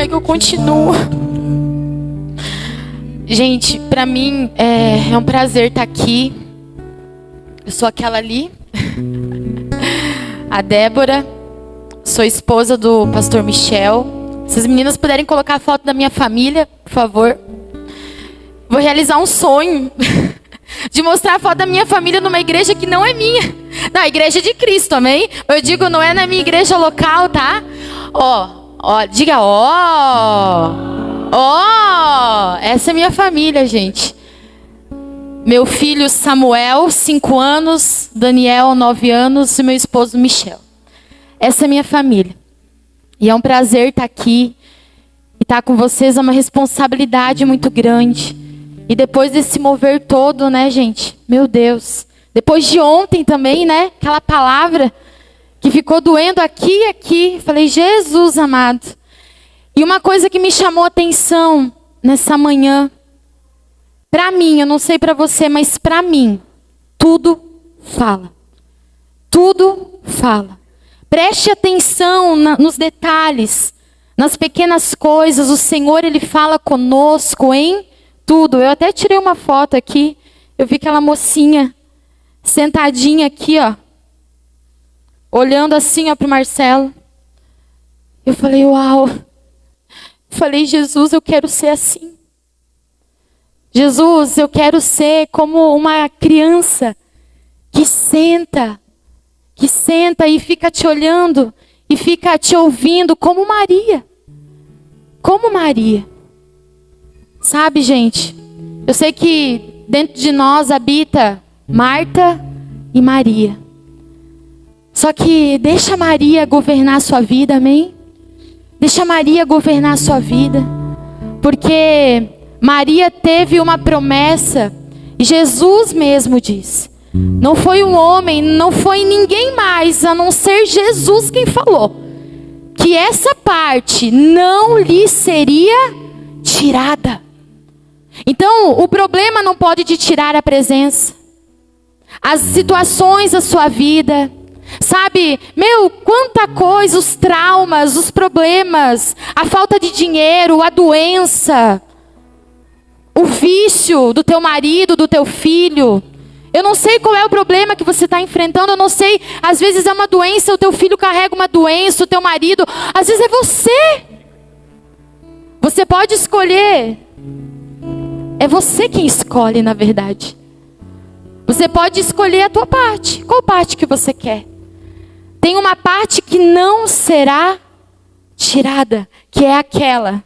é que eu continuo? Gente, pra mim é um prazer estar aqui. Eu sou aquela ali, a Débora. Sou esposa do pastor Michel. Se as meninas puderem colocar a foto da minha família, por favor. Vou realizar um sonho de mostrar a foto da minha família numa igreja que não é minha. Na igreja de Cristo, amém? Eu digo, não é na minha igreja local, tá? Diga essa é minha família, gente. Meu filho Samuel, 5 anos, Daniel, 9 anos e meu esposo Michel. Essa é minha família. E é um prazer estar aqui e estar com vocês, é uma responsabilidade muito grande. E depois desse mover todo, né, gente? Meu Deus. Depois de ontem também, né? Aquela palavra que ficou doendo aqui e aqui. Falei, Jesus amado. E uma coisa que me chamou a atenção nessa manhã, para mim, eu não sei para você, mas para mim, tudo fala. Tudo fala. Preste atenção nos detalhes, nas pequenas coisas. O Senhor, Ele fala conosco em tudo. Eu até tirei uma foto aqui. Eu vi aquela mocinha sentadinha aqui, ó, olhando assim, ó, para o Marcelo. Eu falei, uau. Falei, Jesus, eu quero ser assim. Jesus, eu quero ser como uma criança que senta e fica te olhando e fica te ouvindo como Maria. Como Maria. Sabe, gente, eu sei que dentro de nós habita Marta e Maria. Só que deixa Maria governar a sua vida, amém? Deixa Maria governar a sua vida. Porque Maria teve uma promessa e Jesus mesmo disse. Não foi um homem, não foi ninguém mais, a não ser Jesus quem falou. Que essa parte não lhe seria tirada. Então, o problema não pode te tirar a presença. As situações da sua vida. Sabe, quanta coisa, os traumas, os problemas, a falta de dinheiro, a doença, o vício do teu marido, do teu filho. Eu não sei qual é o problema que você está enfrentando, eu não sei, às vezes é uma doença, o teu filho carrega uma doença, o teu marido, às vezes é você. Você pode escolher, é você quem escolhe na verdade. Você pode escolher a tua parte, qual parte que você quer? Tem uma parte que não será tirada, que é aquela,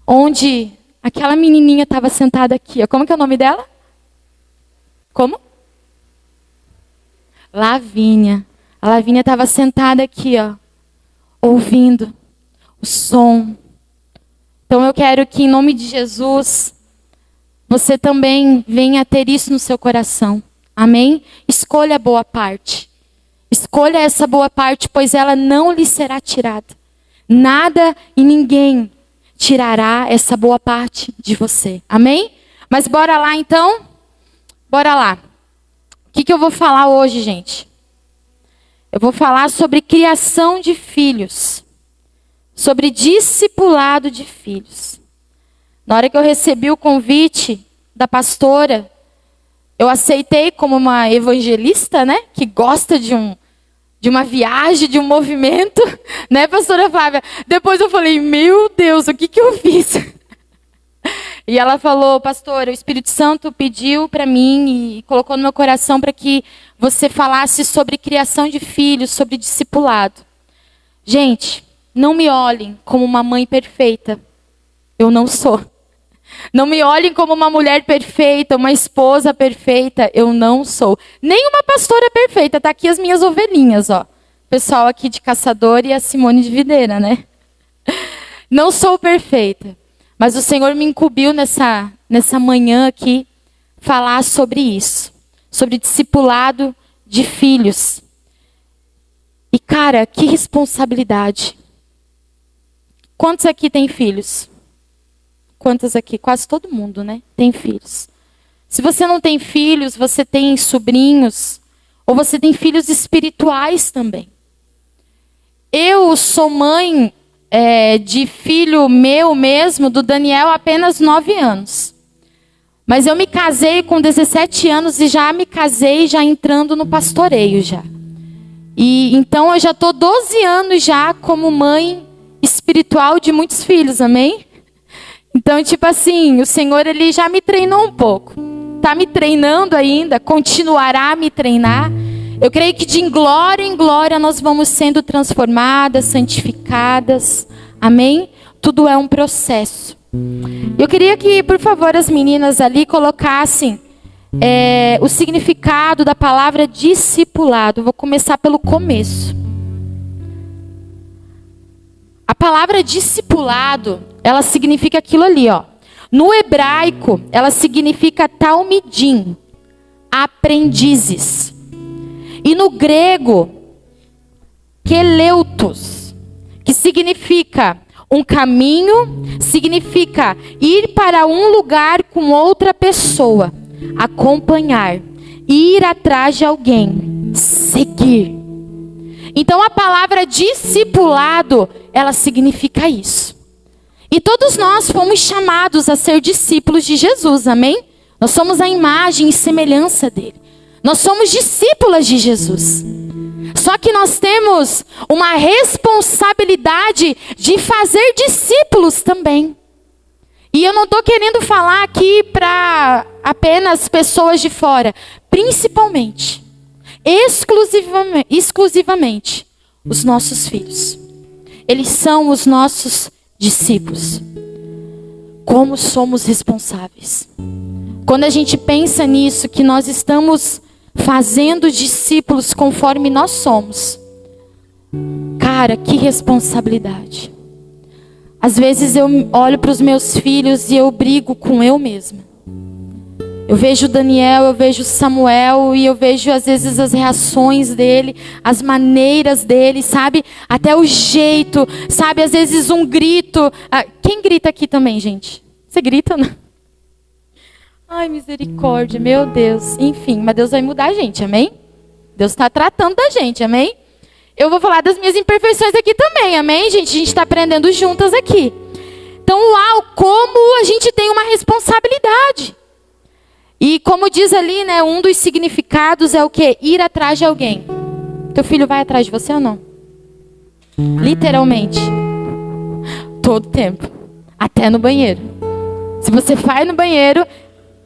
onde aquela menininha estava sentada aqui, ó. Como que é o nome dela? Como? Lavínia. A Lavínia estava sentada aqui, ó, ouvindo o som. Então eu quero que em nome de Jesus, você também venha ter isso no seu coração. Amém? Escolha a boa parte. Escolha essa boa parte, pois ela não lhe será tirada. Nada e ninguém tirará essa boa parte de você. Amém? Mas bora lá então? Bora lá. O que eu vou falar hoje, gente? Eu vou falar sobre criação de filhos. Sobre discipulado de filhos. Na hora que eu recebi o convite da pastora, eu aceitei como uma evangelista, né? Que gosta de uma viagem, de um movimento. Né, pastora Flávia? Depois eu falei, meu Deus, o que eu fiz? E ela falou, pastora, o Espírito Santo pediu para mim e colocou no meu coração para que você falasse sobre criação de filhos, sobre discipulado. Gente, não me olhem como uma mãe perfeita. Eu não sou. Não me olhem como uma mulher perfeita, uma esposa perfeita. Eu não sou. Nem uma pastora perfeita. Tá aqui as minhas ovelhinhas, ó. O pessoal aqui de Caçador e a Simone de Videira, né? Não sou perfeita. Mas o Senhor me incumbiu nessa manhã aqui falar sobre isso. Sobre discipulado de filhos. E cara, que responsabilidade. Quantos aqui têm filhos? Quantos aqui? Quase todo mundo, né? Tem filhos. Se você não tem filhos, você tem sobrinhos. Ou você tem filhos espirituais também. Eu sou mãe de filho meu mesmo, do Daniel, apenas 9 anos. Mas eu me casei com 17 anos e já me casei já entrando no pastoreio já. E então eu já estou 12 anos já como mãe espiritual de muitos filhos, amém? Então, tipo assim, o Senhor, Ele já me treinou um pouco. Está me treinando ainda, continuará a me treinar. Eu creio que de glória em glória nós vamos sendo transformadas, santificadas, amém? Tudo é um processo. Eu queria que, por favor, as meninas ali colocassem o significado da palavra discipulado. Vou começar pelo começo. A palavra discipulado, ela significa aquilo ali, ó. No hebraico, ela significa talmidim, aprendizes. E no grego, keleutos, que significa um caminho, significa ir para um lugar com outra pessoa, acompanhar, ir atrás de alguém, seguir. Então a palavra discipulado, ela significa isso. E todos nós fomos chamados a ser discípulos de Jesus, amém? Nós somos a imagem e semelhança dele. Nós somos discípulas de Jesus. Só que nós temos uma responsabilidade de fazer discípulos também. E eu não estou querendo falar aqui para apenas pessoas de fora. Principalmente, exclusivamente, os nossos filhos. Eles são os nossos discípulos. Como somos responsáveis. Quando a gente pensa nisso, que nós estamos fazendo discípulos conforme nós somos. Cara, que responsabilidade. Às vezes eu olho para os meus filhos e eu brigo com eu mesma. Eu vejo Daniel, eu vejo Samuel e eu vejo às vezes as reações dele, as maneiras dele, sabe? Até o jeito, sabe? Às vezes um grito. Quem grita aqui também, gente? Você grita, não? Ai, misericórdia, meu Deus. Enfim, mas Deus vai mudar a gente, amém? Deus está tratando da gente, amém? Eu vou falar das minhas imperfeições aqui também, amém, gente? A gente está aprendendo juntas aqui. Então, uau, como a gente tem uma responsabilidade. E como diz ali, né, um dos significados é o quê? Ir atrás de alguém. Teu filho vai atrás de você ou não? Literalmente. Todo tempo. Até no banheiro. Se você vai no banheiro,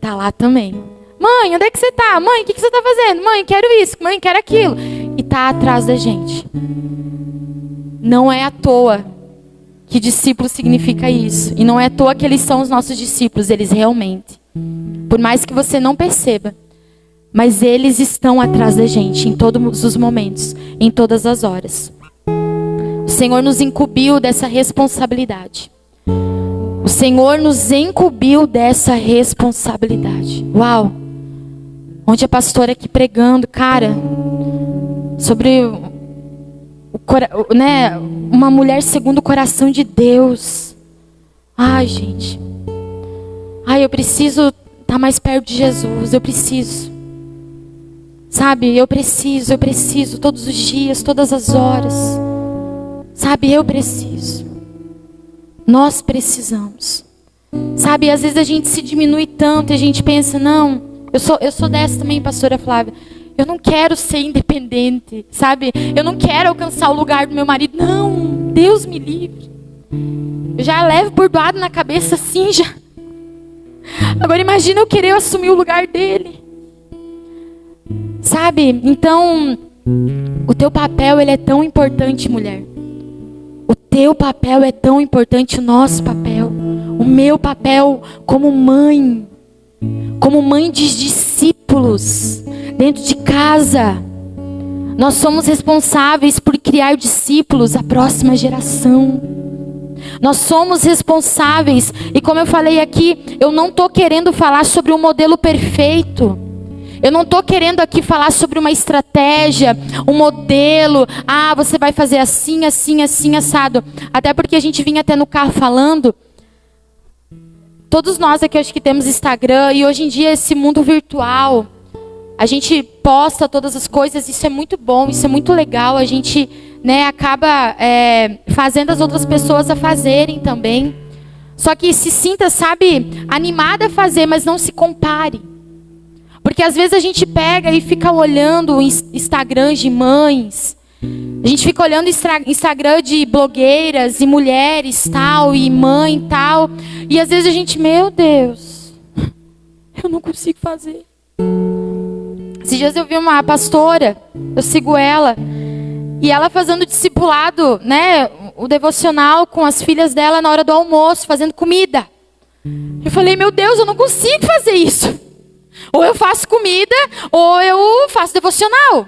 tá lá também. Mãe, onde é que você tá? Mãe, o que você tá fazendo? Mãe, quero isso. Mãe, quero aquilo. E tá atrás da gente. Não é à toa que discípulo significa isso. E não é à toa que eles são os nossos discípulos. Eles realmente. Por mais que você não perceba. Mas eles estão atrás da gente em todos os momentos. Em todas as horas. O Senhor nos incumbiu dessa responsabilidade. O Senhor nos incumbiu dessa responsabilidade. Uau! Onde a pastora aqui pregando, cara, sobre uma mulher segundo o coração de Deus. Ai, gente. Ai, eu preciso estar mais perto de Jesus. Eu preciso. Sabe, eu preciso todos os dias, todas as horas. Sabe, eu preciso. Nós precisamos. Sabe, às vezes a gente se diminui tanto e a gente pensa, não, eu sou dessa também, pastora Flávia. Eu não quero ser independente, sabe? Eu não quero alcançar o lugar do meu marido. Não, Deus me livre. Eu já levo bordoado na cabeça assim, já. Agora imagina eu querer assumir o lugar dele. Sabe? Então, o teu papel, ele é tão importante, mulher. O teu papel é tão importante, o nosso papel. O meu papel como mãe de discípulos, dentro de casa. Nós somos responsáveis por criar discípulos, a próxima geração. Nós somos responsáveis, e como eu falei aqui, eu não estou querendo falar sobre um modelo perfeito. Eu não estou querendo aqui falar sobre uma estratégia, um modelo. Ah, você vai fazer assim, assim, assim, assado. Até porque a gente vinha até no carro falando. Todos nós aqui acho que temos Instagram. E hoje em dia esse mundo virtual. A gente posta todas as coisas. Isso é muito bom, isso é muito legal. A gente né, acaba fazendo as outras pessoas a fazerem também. Só que se sinta, sabe, animada a fazer, mas não se compare. Porque às vezes a gente pega e fica olhando Instagrams de mães. A gente fica olhando Instagram de blogueiras e mulheres tal, e mãe tal. E às vezes a gente, meu Deus, eu não consigo fazer. Esses dias eu vi uma pastora, eu sigo ela. E ela fazendo discipulado, né, o devocional com as filhas dela na hora do almoço, fazendo comida. Eu falei, meu Deus, eu não consigo fazer isso. Ou eu faço comida, ou eu faço devocional.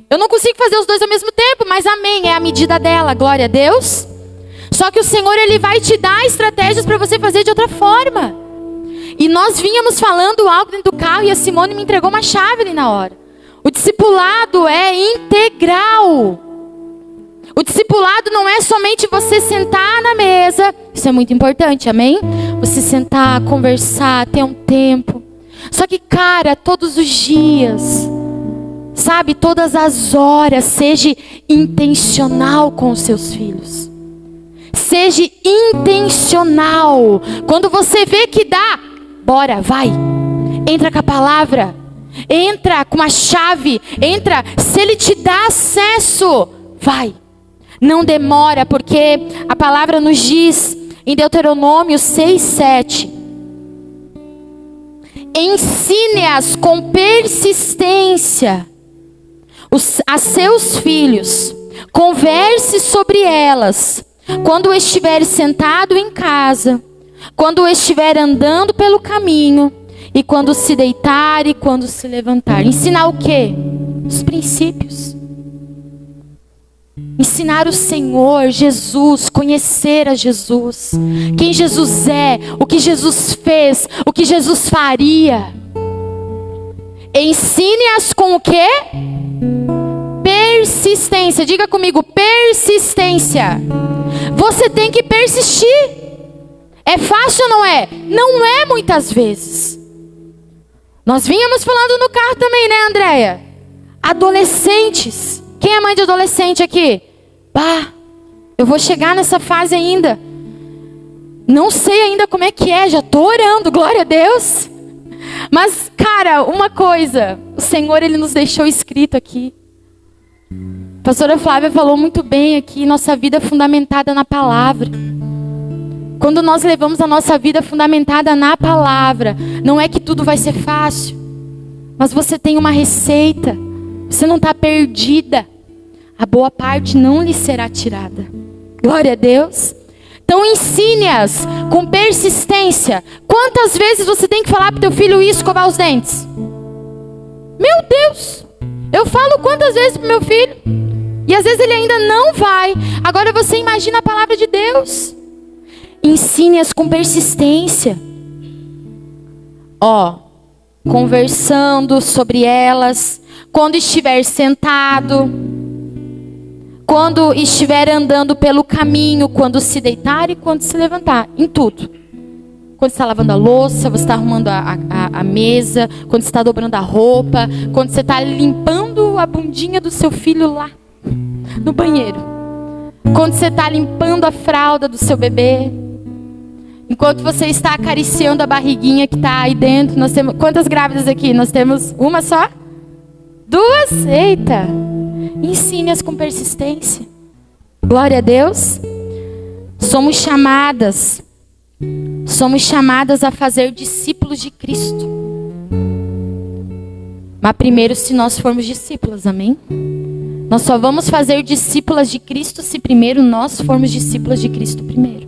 Eu não consigo fazer os dois ao mesmo tempo, mas amém, é a medida dela, glória a Deus. Só que o Senhor, Ele vai te dar estratégias para você fazer de outra forma. E nós vínhamos falando algo dentro do carro e a Simone me entregou uma chave ali na hora. O discipulado é integral. O discipulado não é somente você sentar na mesa. Isso é muito importante, amém? Você sentar, conversar, ter um tempo. Só que, cara, todos os dias, sabe, todas as horas, seja intencional com os seus filhos. Seja intencional. Quando você vê que dá, bora, vai. Entra com a palavra. Entra com a chave. Entra, se Ele te dá acesso, vai. Não demora, porque a palavra nos diz em Deuteronômio 6:7. Ensine-as com persistência a seus filhos. Converse sobre elas quando estiver sentado em casa, quando estiver andando pelo caminho, e quando se deitar e quando se levantar. Ensinar o quê? Os princípios. Ensinar o Senhor, Jesus, conhecer a Jesus, quem Jesus é, o que Jesus fez, o que Jesus faria. Ensine-as com o quê? Persistência. Diga comigo, persistência. Você tem que persistir. É fácil ou não é? Não é muitas vezes. Nós vínhamos falando no carro também, né, Andréia? Adolescentes. Quem é mãe de adolescente aqui? Bah, eu vou chegar nessa fase ainda. Não sei ainda como é que é, já estou orando, glória a Deus. Mas, cara, uma coisa, o Senhor, Ele nos deixou escrito aqui. A pastora Flávia falou muito bem aqui, nossa vida é fundamentada na palavra. Quando nós levamos a nossa vida fundamentada na palavra, não é que tudo vai ser fácil, mas você tem uma receita, você não está perdida. A boa parte não lhe será tirada. Glória a Deus. Então ensine-as com persistência. Quantas vezes você tem que falar para o teu filho isso, escovar os dentes? Meu Deus! Eu falo quantas vezes para o meu filho? E às vezes ele ainda não vai. Agora você imagina a palavra de Deus. Ensine-as com persistência. Conversando sobre elas. Quando estiver sentado. Quando estiver andando pelo caminho. Quando se deitar e quando se levantar. Em tudo. Quando você está lavando a louça. Você está arrumando a mesa. Quando você está dobrando a roupa. Quando você está limpando a bundinha do seu filho lá no banheiro. Quando você está limpando a fralda do seu bebê. Enquanto você está acariciando a barriguinha que está aí dentro. Nós temos quantas grávidas aqui? Nós temos uma só? Duas? Eita! Ensine-as com persistência. Glória a Deus. Somos chamadas a fazer discípulos de Cristo. Mas primeiro, se nós formos discípulas, amém? Nós só vamos fazer discípulas de Cristo se primeiro nós formos discípulas de Cristo primeiro.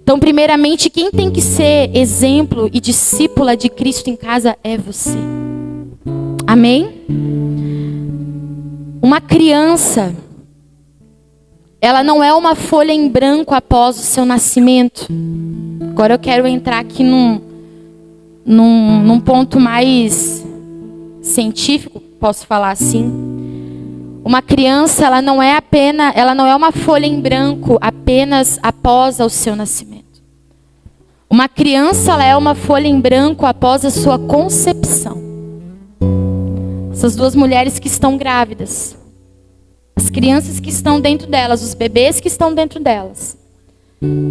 Então, primeiramente, quem tem que ser exemplo e discípula de Cristo em casa é você. Amém? Uma criança, ela não é uma folha em branco após o seu nascimento. Agora eu quero entrar aqui num ponto mais científico, posso falar assim. Uma criança, ela não é uma folha em branco apenas após o seu nascimento. Uma criança, ela é uma folha em branco após a sua concepção. Essas duas mulheres que estão grávidas. as crianças que estão dentro delas, os bebês que estão dentro delas.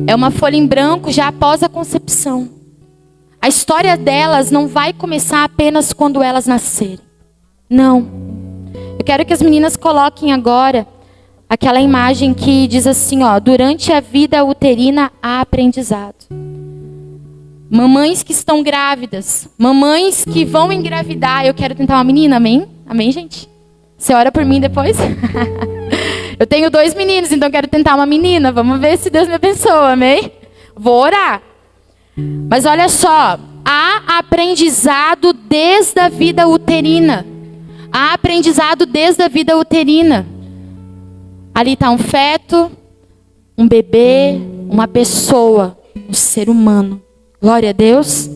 É uma folha em branco já após a concepção. A história delas não vai começar apenas quando elas nascerem. Não. Eu quero que as meninas coloquem agora aquela imagem que diz assim, ó: durante a vida uterina há aprendizado. Mamães que estão grávidas, mamães que vão engravidar. Eu quero tentar uma menina, amém? Amém, gente? Você ora por mim depois? Eu tenho 2 meninos, então quero tentar uma menina. Vamos ver se Deus me abençoa, amém? Vou orar. Mas olha só, há aprendizado desde a vida uterina. Há aprendizado desde a vida uterina. Ali está um feto, um bebê, uma pessoa, um ser humano. Glória a Deus.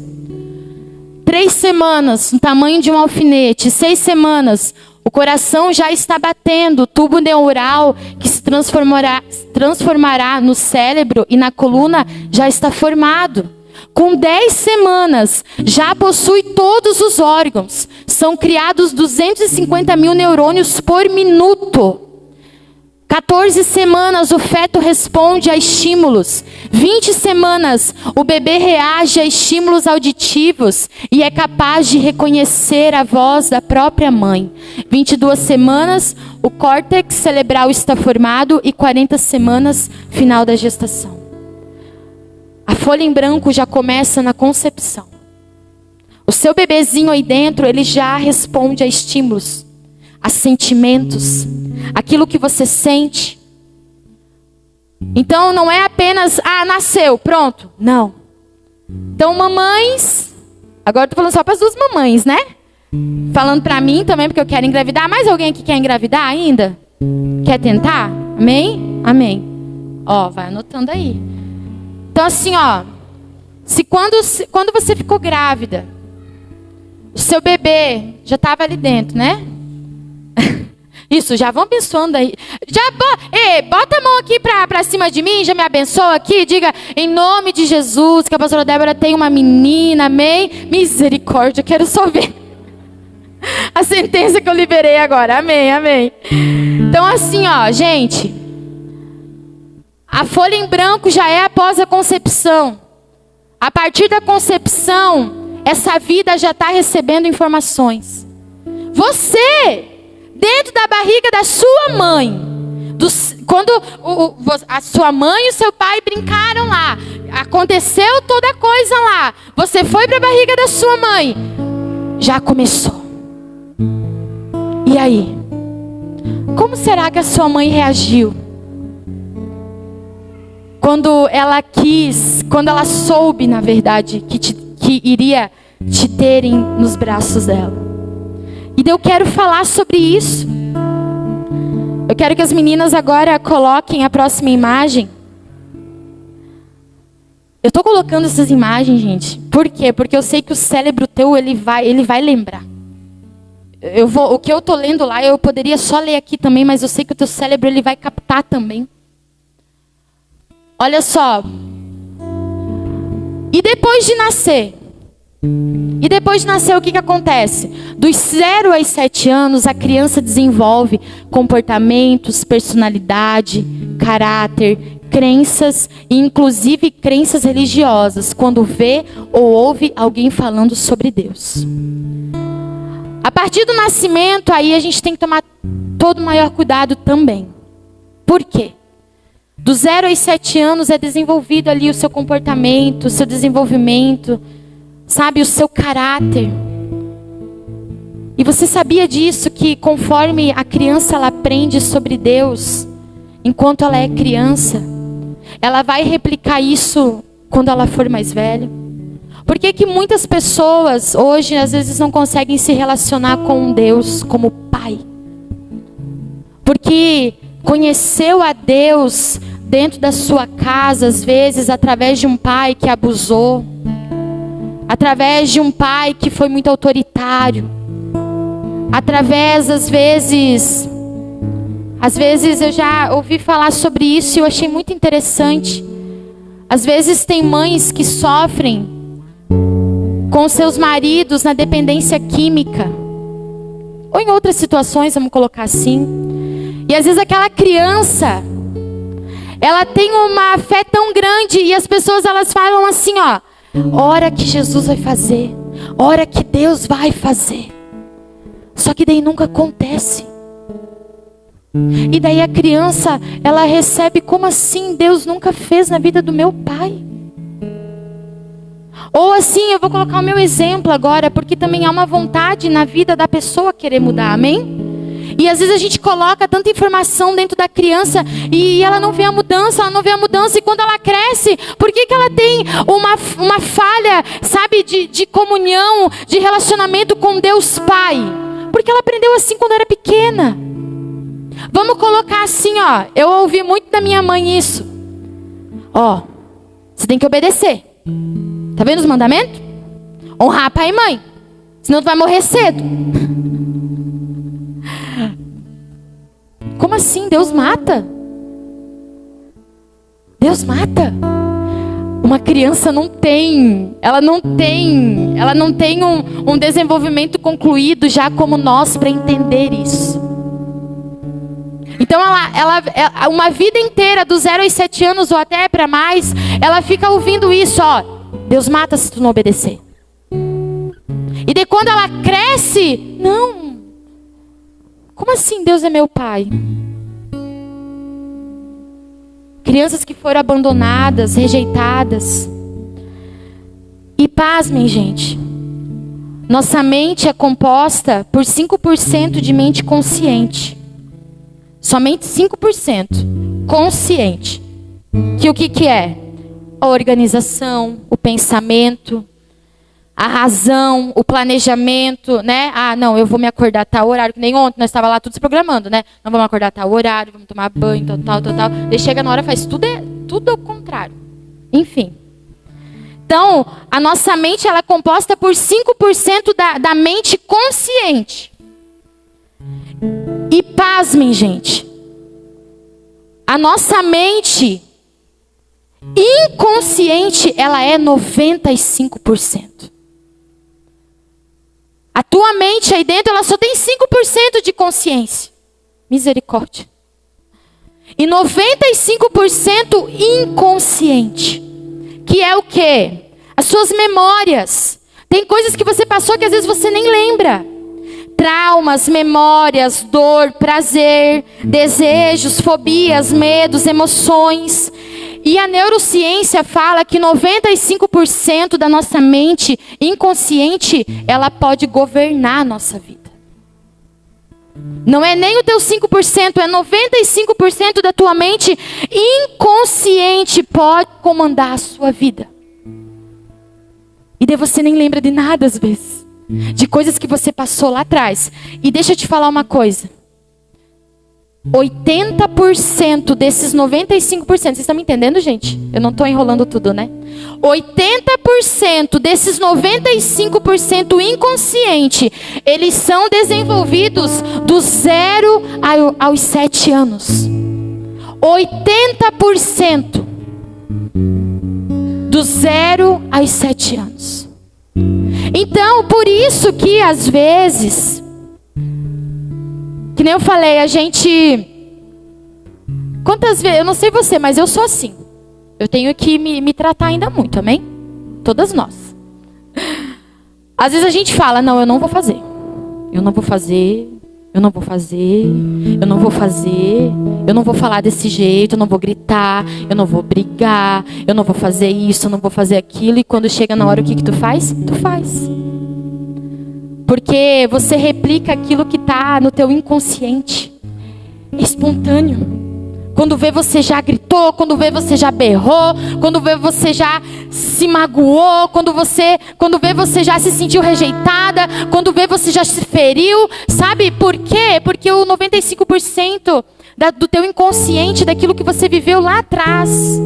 3 semanas, no tamanho de um alfinete. 6 semanas, o coração já está batendo. O tubo neural que se transformará no cérebro e na coluna já está formado. Com 10 semanas, já possui todos os órgãos. São criados 250 mil neurônios por minuto. 14 semanas, o feto responde a estímulos. 20 semanas, o bebê reage a estímulos auditivos e é capaz de reconhecer a voz da própria mãe. 22 semanas, o córtex cerebral está formado e 40 semanas, final da gestação. A folha em branco já começa na concepção. O seu bebezinho aí dentro, ele já responde a estímulos, a sentimentos, aquilo que você sente. Então não é apenas, nasceu, pronto. Não. Então mamães, agora eu tô falando só para as 2 mamães, né? Falando para mim também, porque eu quero engravidar. Mais alguém aqui quer engravidar ainda? Quer tentar? Amém? Amém. Ó, vai anotando aí. Então assim, ó, quando você ficou grávida, o seu bebê já estava ali dentro, né? Isso, já vão abençoando aí. Bota a mão aqui pra cima de mim, já me abençoa aqui. Diga, em nome de Jesus, que a pastora Débora tem uma menina, amém? Misericórdia, eu quero só ver a sentença que eu liberei agora, amém, amém. Então assim, ó, gente, a folha em branco já é após a concepção. A partir da concepção, essa vida já está recebendo informações. Você, dentro da barriga da sua mãe, quando a sua mãe e o seu pai brincaram lá, aconteceu toda coisa lá, você foi para a barriga da sua mãe, já começou. E aí? Como será que a sua mãe reagiu? Quando ela soube, na verdade, que iria te terem nos braços dela. E eu quero falar sobre isso. Eu quero que as meninas agora coloquem a próxima imagem. Eu estou colocando essas imagens, gente. Por quê? Porque eu sei que o cérebro teu, ele vai lembrar. O que eu estou lendo lá, eu poderia só ler aqui também, mas eu sei que o teu cérebro, ele vai captar também. Olha só. E depois de nascer, o que acontece? Dos 0 aos 7 anos, a criança desenvolve comportamentos, personalidade, caráter, crenças, e inclusive crenças religiosas, quando vê ou ouve alguém falando sobre Deus. A partir do nascimento, aí a gente tem que tomar todo o maior cuidado também. Por quê? Do 0 aos 7 anos é desenvolvido ali o seu comportamento, o seu desenvolvimento, sabe, o seu caráter. E você sabia disso, que conforme a criança ela aprende sobre Deus, enquanto ela é criança, ela vai replicar isso quando ela for mais velha? Por que que muitas pessoas hoje às vezes não conseguem se relacionar com Deus como Pai? Porque conheceu a Deus dentro da sua casa, às vezes através de um pai que abusou, através de um pai que foi muito autoritário, através, às vezes eu já ouvi falar sobre isso e eu achei muito interessante. Às vezes tem mães que sofrem com seus maridos na dependência química, ou em outras situações, vamos colocar assim. E E às vezes aquela criança, ela tem uma fé tão grande e as pessoas elas falam assim, ó, hora que Jesus vai fazer, hora que Deus vai fazer. Só que daí nunca acontece. E daí a criança, ela recebe, como assim? Deus nunca fez na vida do meu pai. Ou assim, eu vou colocar o meu exemplo agora, porque também há uma vontade na vida da pessoa querer mudar, amém? E às vezes a gente coloca tanta informação dentro da criança e ela não vê a mudança, e quando ela cresce, por que ela tem uma falha, sabe, de comunhão, de relacionamento com Deus Pai? Porque ela aprendeu assim quando era pequena. Vamos colocar assim, ó, eu ouvi muito da minha mãe isso. Ó, você tem que obedecer. Tá vendo os mandamentos? Honrar pai e mãe, senão tu vai morrer cedo. Como assim? Deus mata? Deus mata? Uma criança não tem um desenvolvimento concluído já como nós para entender isso. Então ela uma vida inteira, do 0 aos 7 anos ou até para mais, ela fica ouvindo isso, ó, Deus mata se tu não obedecer. E daí quando ela cresce, não, como assim Deus é meu pai? Crianças que foram abandonadas, rejeitadas. E pasmem, gente, nossa mente é composta por 5% de mente consciente. Somente 5% consciente. Que o que é? A organização, o pensamento, a razão, o planejamento, né? Ah, não, eu vou me acordar a tal horário, que nem ontem nós estávamos lá tudo se programando, né? Não vamos acordar a tal horário, vamos tomar banho, tal. Daí chega na hora, faz tudo ao contrário. Enfim. Então, a nossa mente ela é composta por 5% da mente consciente. E pasmem, gente. A nossa mente inconsciente, ela é 95%. A tua mente aí dentro, ela só tem 5% de consciência. Misericórdia. E 95% inconsciente. Que é o quê? As suas memórias. Tem coisas que você passou que às vezes você nem lembra. Traumas, memórias, dor, prazer, desejos, fobias, medos, emoções. E a neurociência fala que 95% da nossa mente inconsciente, ela pode governar a nossa vida. Não é nem o teu 5%, é 95% da tua mente inconsciente pode comandar a sua vida. E daí você nem lembra de nada às vezes. De coisas que você passou lá atrás. E deixa eu te falar uma coisa. 80% desses 95%, vocês estão me entendendo, gente? Eu não estou enrolando tudo, né? 80% desses 95% inconsciente, eles são desenvolvidos do 0 aos 7 anos. 80% do 0 aos 7 anos. Então, por isso que às vezes, que nem eu falei, a gente... Quantas vezes, eu não sei você, mas eu sou assim. Eu tenho que me tratar ainda muito, amém? Todas nós. Às vezes a gente fala, não, eu não vou fazer. Eu não vou fazer, eu não vou fazer, eu não vou fazer, eu não vou falar desse jeito, eu não vou gritar, eu não vou brigar, eu não vou fazer isso, eu não vou fazer aquilo. E quando chega na hora, o que tu faz? Tu faz. Porque você replica aquilo que está no teu inconsciente. É espontâneo. Quando vê, você já gritou, quando vê, você já berrou, quando vê, você já se magoou, quando vê, você já se sentiu rejeitada, quando vê, você já se feriu. Sabe por quê? Porque o 95% do teu inconsciente, daquilo que você viveu lá atrás.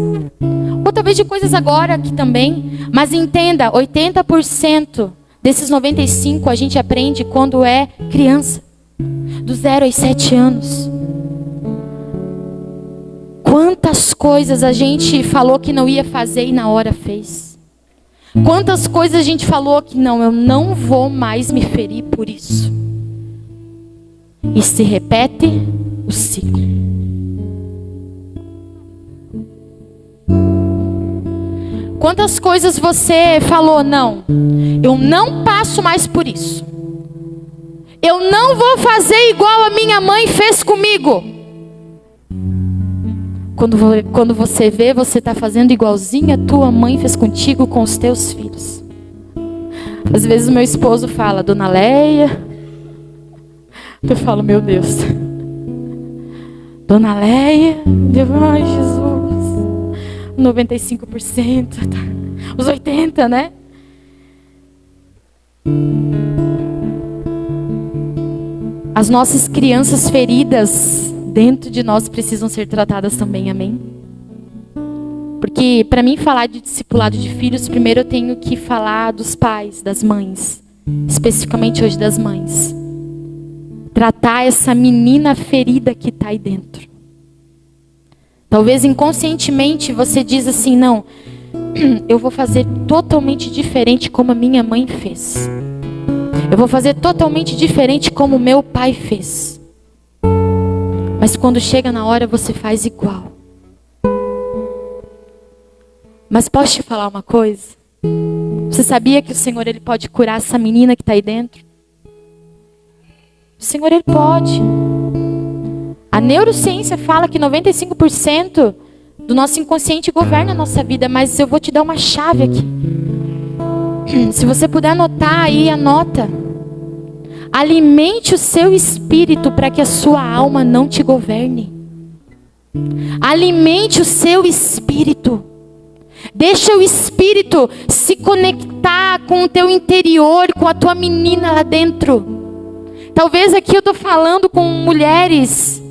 Ou talvez de coisas agora aqui também. Mas entenda, 80% desses 95% a gente aprende quando é criança. Do 0 aos 7 anos. Quantas coisas a gente falou que não ia fazer e na hora fez. Quantas coisas a gente falou que não, eu não vou mais me ferir por isso. E se repete o ciclo. Quantas coisas você falou, não, eu não passo mais por isso. Eu não vou fazer igual a minha mãe fez comigo. Quando você vê, você está fazendo igualzinho a tua mãe fez contigo com os teus filhos. Às vezes o meu esposo fala, Dona Leia. Eu falo, meu Deus. Dona Leia, ai Jesus. 95%, os 80%, né? As nossas crianças feridas dentro de nós precisam ser tratadas também, amém? Porque para mim falar de discipulado de filhos, primeiro eu tenho que falar dos pais, das mães, especificamente hoje das mães. Tratar essa menina ferida que está aí dentro. Talvez inconscientemente você diz assim, não, eu vou fazer totalmente diferente como a minha mãe fez. Eu vou fazer totalmente diferente como meu pai fez. Mas quando chega na hora você faz igual. Mas posso te falar uma coisa? Você sabia que o Senhor ele pode curar essa menina que está aí dentro? O Senhor ele pode. A neurociência fala que 95% do nosso inconsciente governa a nossa vida. Mas eu vou te dar uma chave aqui. Se você puder anotar aí, anota. Alimente o seu espírito para que a sua alma não te governe. Alimente o seu espírito. Deixa o espírito se conectar com o teu interior, com a tua menina lá dentro. Talvez aqui eu estou falando com mulheres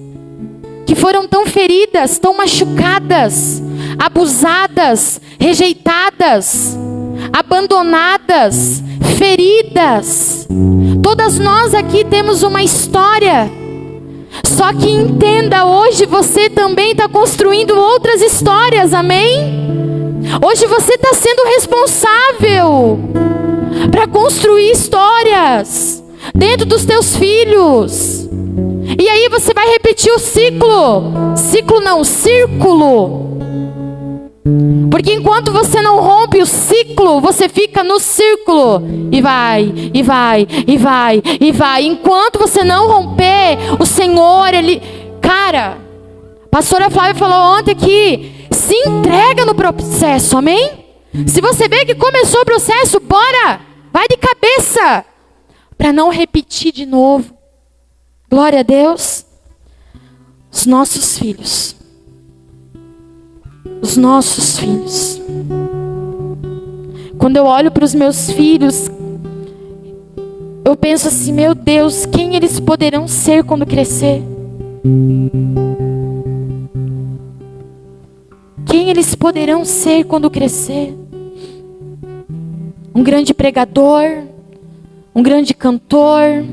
que foram tão feridas, tão machucadas, abusadas, rejeitadas, abandonadas, feridas. Todas nós aqui temos uma história. Só que entenda, hoje você também está construindo outras histórias, amém? Hoje você está sendo responsável para construir histórias dentro dos teus filhos. E aí você vai repetir o ciclo. Ciclo não, círculo. Porque enquanto você não rompe o ciclo, você fica no círculo. E vai, e vai, e vai, e vai. Enquanto você não romper, o Senhor, Ele... Cara, a pastora Flávia falou ontem aqui, se entrega no processo, amém? Se você vê que começou o processo, bora! Vai de cabeça! Para não repetir de novo. Glória a Deus. Os nossos filhos. Os nossos filhos. Quando eu olho para os meus filhos, eu penso assim, meu Deus, quem eles poderão ser quando crescer? Quem eles poderão ser quando crescer? Um grande pregador, um grande cantor,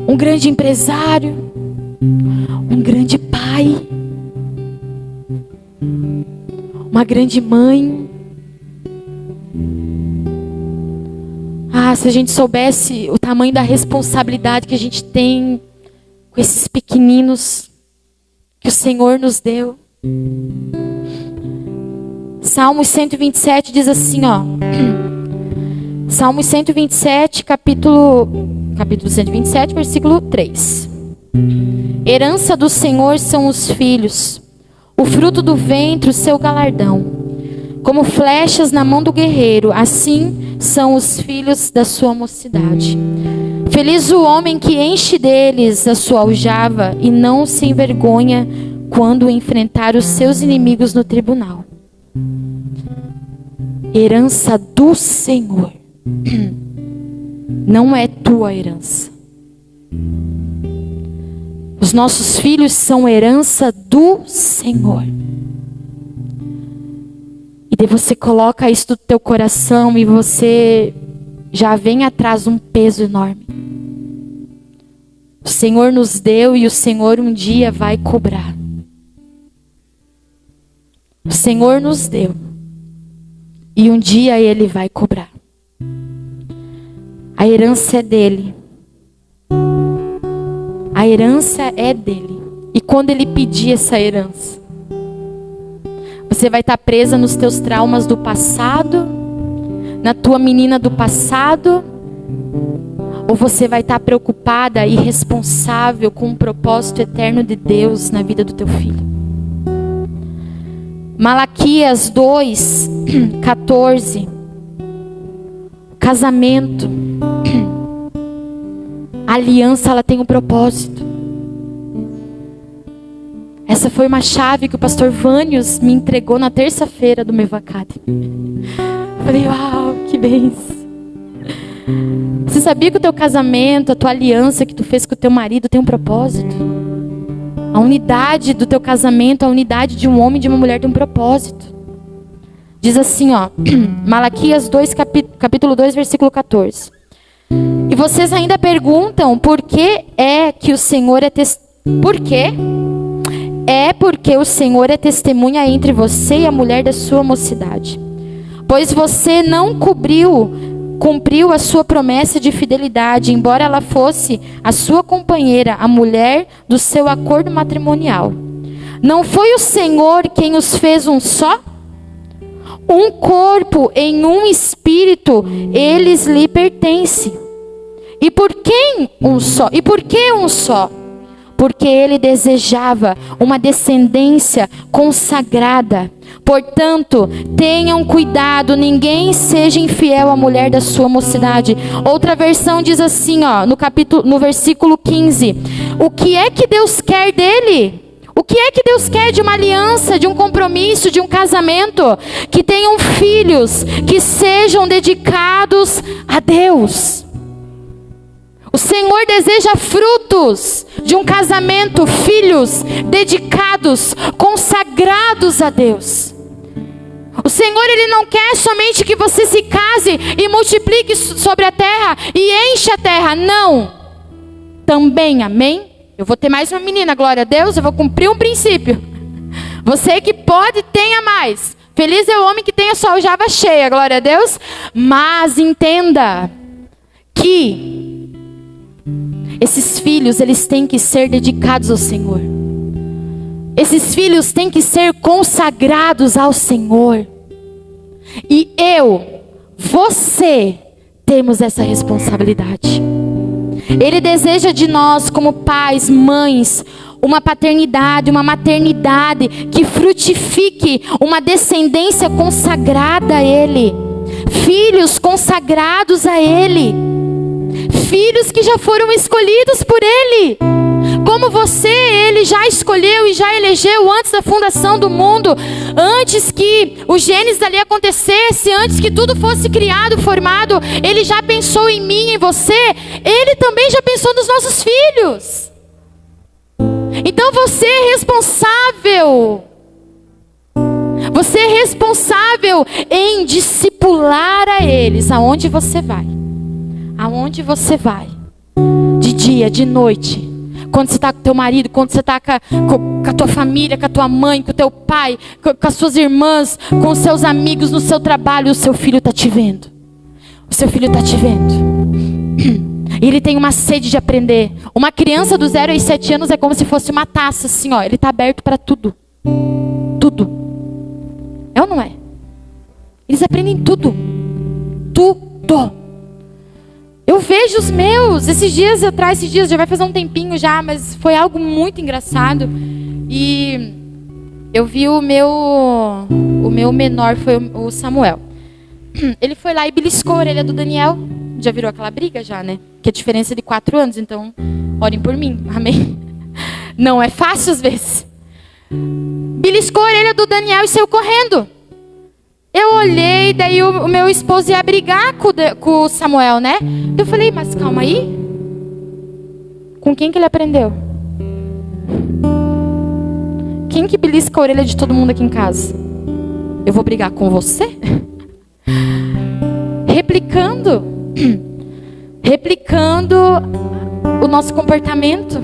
um grande empresário, um grande pai, uma grande mãe. Ah, se a gente soubesse o tamanho da responsabilidade que a gente tem com esses pequeninos que o Senhor nos deu. Salmos 127 diz assim, ó. Salmos 127, capítulo 127, versículo 3. Herança do Senhor são os filhos, o fruto do ventre, o seu galardão. Como flechas na mão do guerreiro, assim são os filhos da sua mocidade. Feliz o homem que enche deles a sua aljava e não se envergonha quando enfrentar os seus inimigos no tribunal. Herança do Senhor. Não é tua herança. Os nossos filhos são herança do Senhor. E daí você coloca isso no teu coração e você já vem atrás um peso enorme. O Senhor nos deu e o Senhor um dia vai cobrar. O Senhor nos deu e um dia Ele vai cobrar. A herança é dele. A herança é dele. E quando ele pedir essa herança, você vai estar presa nos teus traumas do passado, na tua menina do passado, ou você vai estar preocupada e responsável com o propósito eterno de Deus na vida do teu filho? Malaquias 2:14. Casamento, a aliança, ela tem um propósito. Essa foi uma chave que o pastor Vânios me entregou na terça-feira do Mevacade. Falei, uau, que bênção. Você sabia que o teu casamento, a tua aliança que tu fez com o teu marido tem um propósito? A unidade do teu casamento, a unidade de um homem e de uma mulher tem um propósito. Diz assim, ó, Malaquias 2, capítulo 2, versículo 14. E vocês ainda perguntam por que é que o Senhor é Por quê? É porque o Senhor é testemunha entre você e a mulher da sua mocidade. Pois você não cumpriu a sua promessa de fidelidade, embora ela fosse a sua companheira, a mulher do seu acordo matrimonial. Não foi o Senhor quem os fez um só? Um corpo em um espírito, eles lhe pertencem. E por quem um só? E por que um só? Porque ele desejava uma descendência consagrada. Portanto, tenham cuidado, ninguém seja infiel à mulher da sua mocidade. Outra versão diz assim, ó, no versículo 15. O que é que Deus quer dele? O que é que Deus quer de uma aliança, de um compromisso, de um casamento? Que tenham filhos, que sejam dedicados a Deus. O Senhor deseja frutos de um casamento, filhos dedicados, consagrados a Deus. O Senhor, Ele não quer somente que você se case e multiplique sobre a terra e enche a terra. Não. Também, amém? Eu vou ter mais uma menina, glória a Deus, eu vou cumprir um princípio. Você que pode, tenha mais. Feliz é o homem que tem a sua aljava cheia, glória a Deus. Mas entenda que esses filhos, eles têm que ser dedicados ao Senhor. Esses filhos têm que ser consagrados ao Senhor. E você, temos essa responsabilidade. Ele deseja de nós, como pais, mães, uma paternidade, uma maternidade que frutifique uma descendência consagrada a Ele. Filhos consagrados a Ele. Filhos que já foram escolhidos por Ele. Como você, Ele já escolheu e já elegeu antes da fundação do mundo. Antes que o Gênesis ali acontecesse, antes que tudo fosse criado, formado, Ele já pensou em mim, em você. Ele também já pensou nos nossos filhos. Então você é responsável. Você é responsável em discipular a eles. Aonde você vai? Aonde você vai? De dia, de noite. Quando você está com teu marido, quando você está com a tua família, com a tua mãe, com o teu pai, com as suas irmãs, com os seus amigos, no seu trabalho, o seu filho está te vendo. O seu filho está te vendo. E ele tem uma sede de aprender. Uma criança dos 0 aos 7 anos é como se fosse uma taça, assim, ó. Ele está aberto para tudo. Tudo. É ou não é? Eles aprendem tudo. Tudo. Eu vejo os meus, esses dias já vai fazer um tempinho já, mas foi algo muito engraçado. E eu vi o meu menor, foi o Samuel. Ele foi lá e beliscou a orelha do Daniel. Já virou aquela briga já, né? Que é a diferença de 4 anos, então orem por mim, amém? Não é fácil às vezes. Beliscou a orelha do Daniel e saiu correndo. Eu olhei, daí o meu esposo ia brigar com o Samuel, né? Eu falei, mas calma aí. Com quem que ele aprendeu? Quem que belisca a orelha de todo mundo aqui em casa? Eu vou brigar com você? Replicando o nosso comportamento.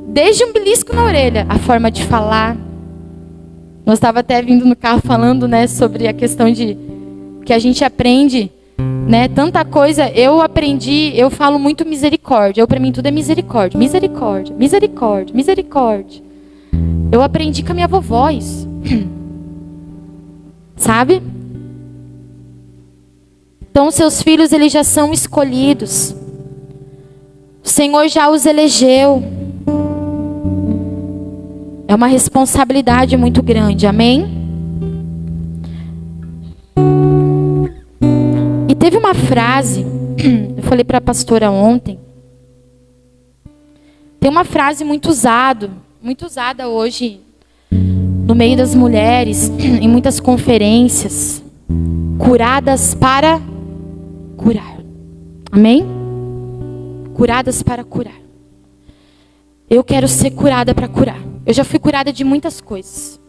Desde um belisco na orelha, a forma de falar. Nós estava até vindo no carro falando, né, sobre a questão de que a gente aprende, né, tanta coisa. Eu falo muito misericórdia. Para mim tudo é misericórdia, misericórdia, misericórdia, misericórdia. Eu aprendi com a minha vovó isso. Sabe? Então seus filhos, eles já são escolhidos. O Senhor já os elegeu. É uma responsabilidade muito grande, amém? E teve uma frase, eu falei para a pastora ontem. Tem uma frase muito usada hoje no meio das mulheres, em muitas conferências. Curadas para curar. Amém? Curadas para curar. Eu quero ser curada para curar. Eu já fui curada de muitas coisas.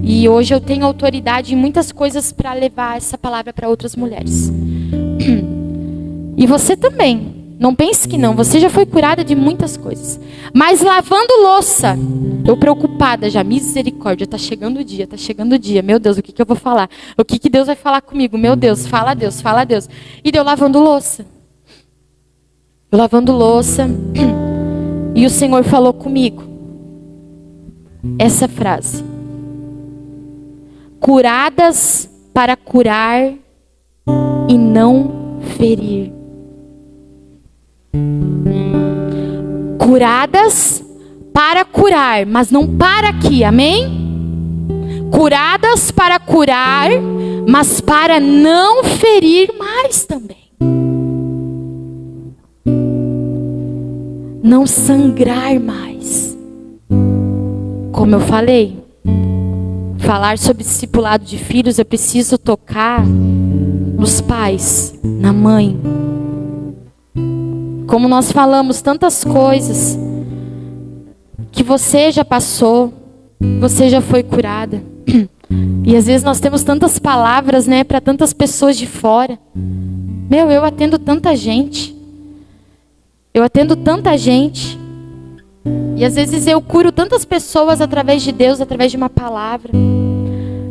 E hoje eu tenho autoridade em muitas coisas para levar essa palavra para outras mulheres. E você também. Não pense que não. Você já foi curada de muitas coisas. Mas lavando louça, eu preocupada já. Misericórdia, tá chegando o dia, tá chegando o dia. Meu Deus, o que eu vou falar? O que Deus vai falar comigo? Meu Deus, fala a Deus, fala a Deus. E deu lavando louça. Eu lavando louça. E o Senhor falou comigo essa frase: curadas para curar e não ferir. Curadas para curar, mas não para aqui, amém? Curadas para curar, mas para não ferir mais também. Não sangrar mais. Como eu falei, falar sobre discipulado de filhos, eu preciso tocar nos pais, na mãe. Como nós falamos tantas coisas que você já passou, você já foi curada. E às vezes nós temos tantas palavras, né, para tantas pessoas de fora. Eu atendo tanta gente. Eu atendo tanta gente. E às vezes eu curo tantas pessoas através de Deus, através de uma palavra,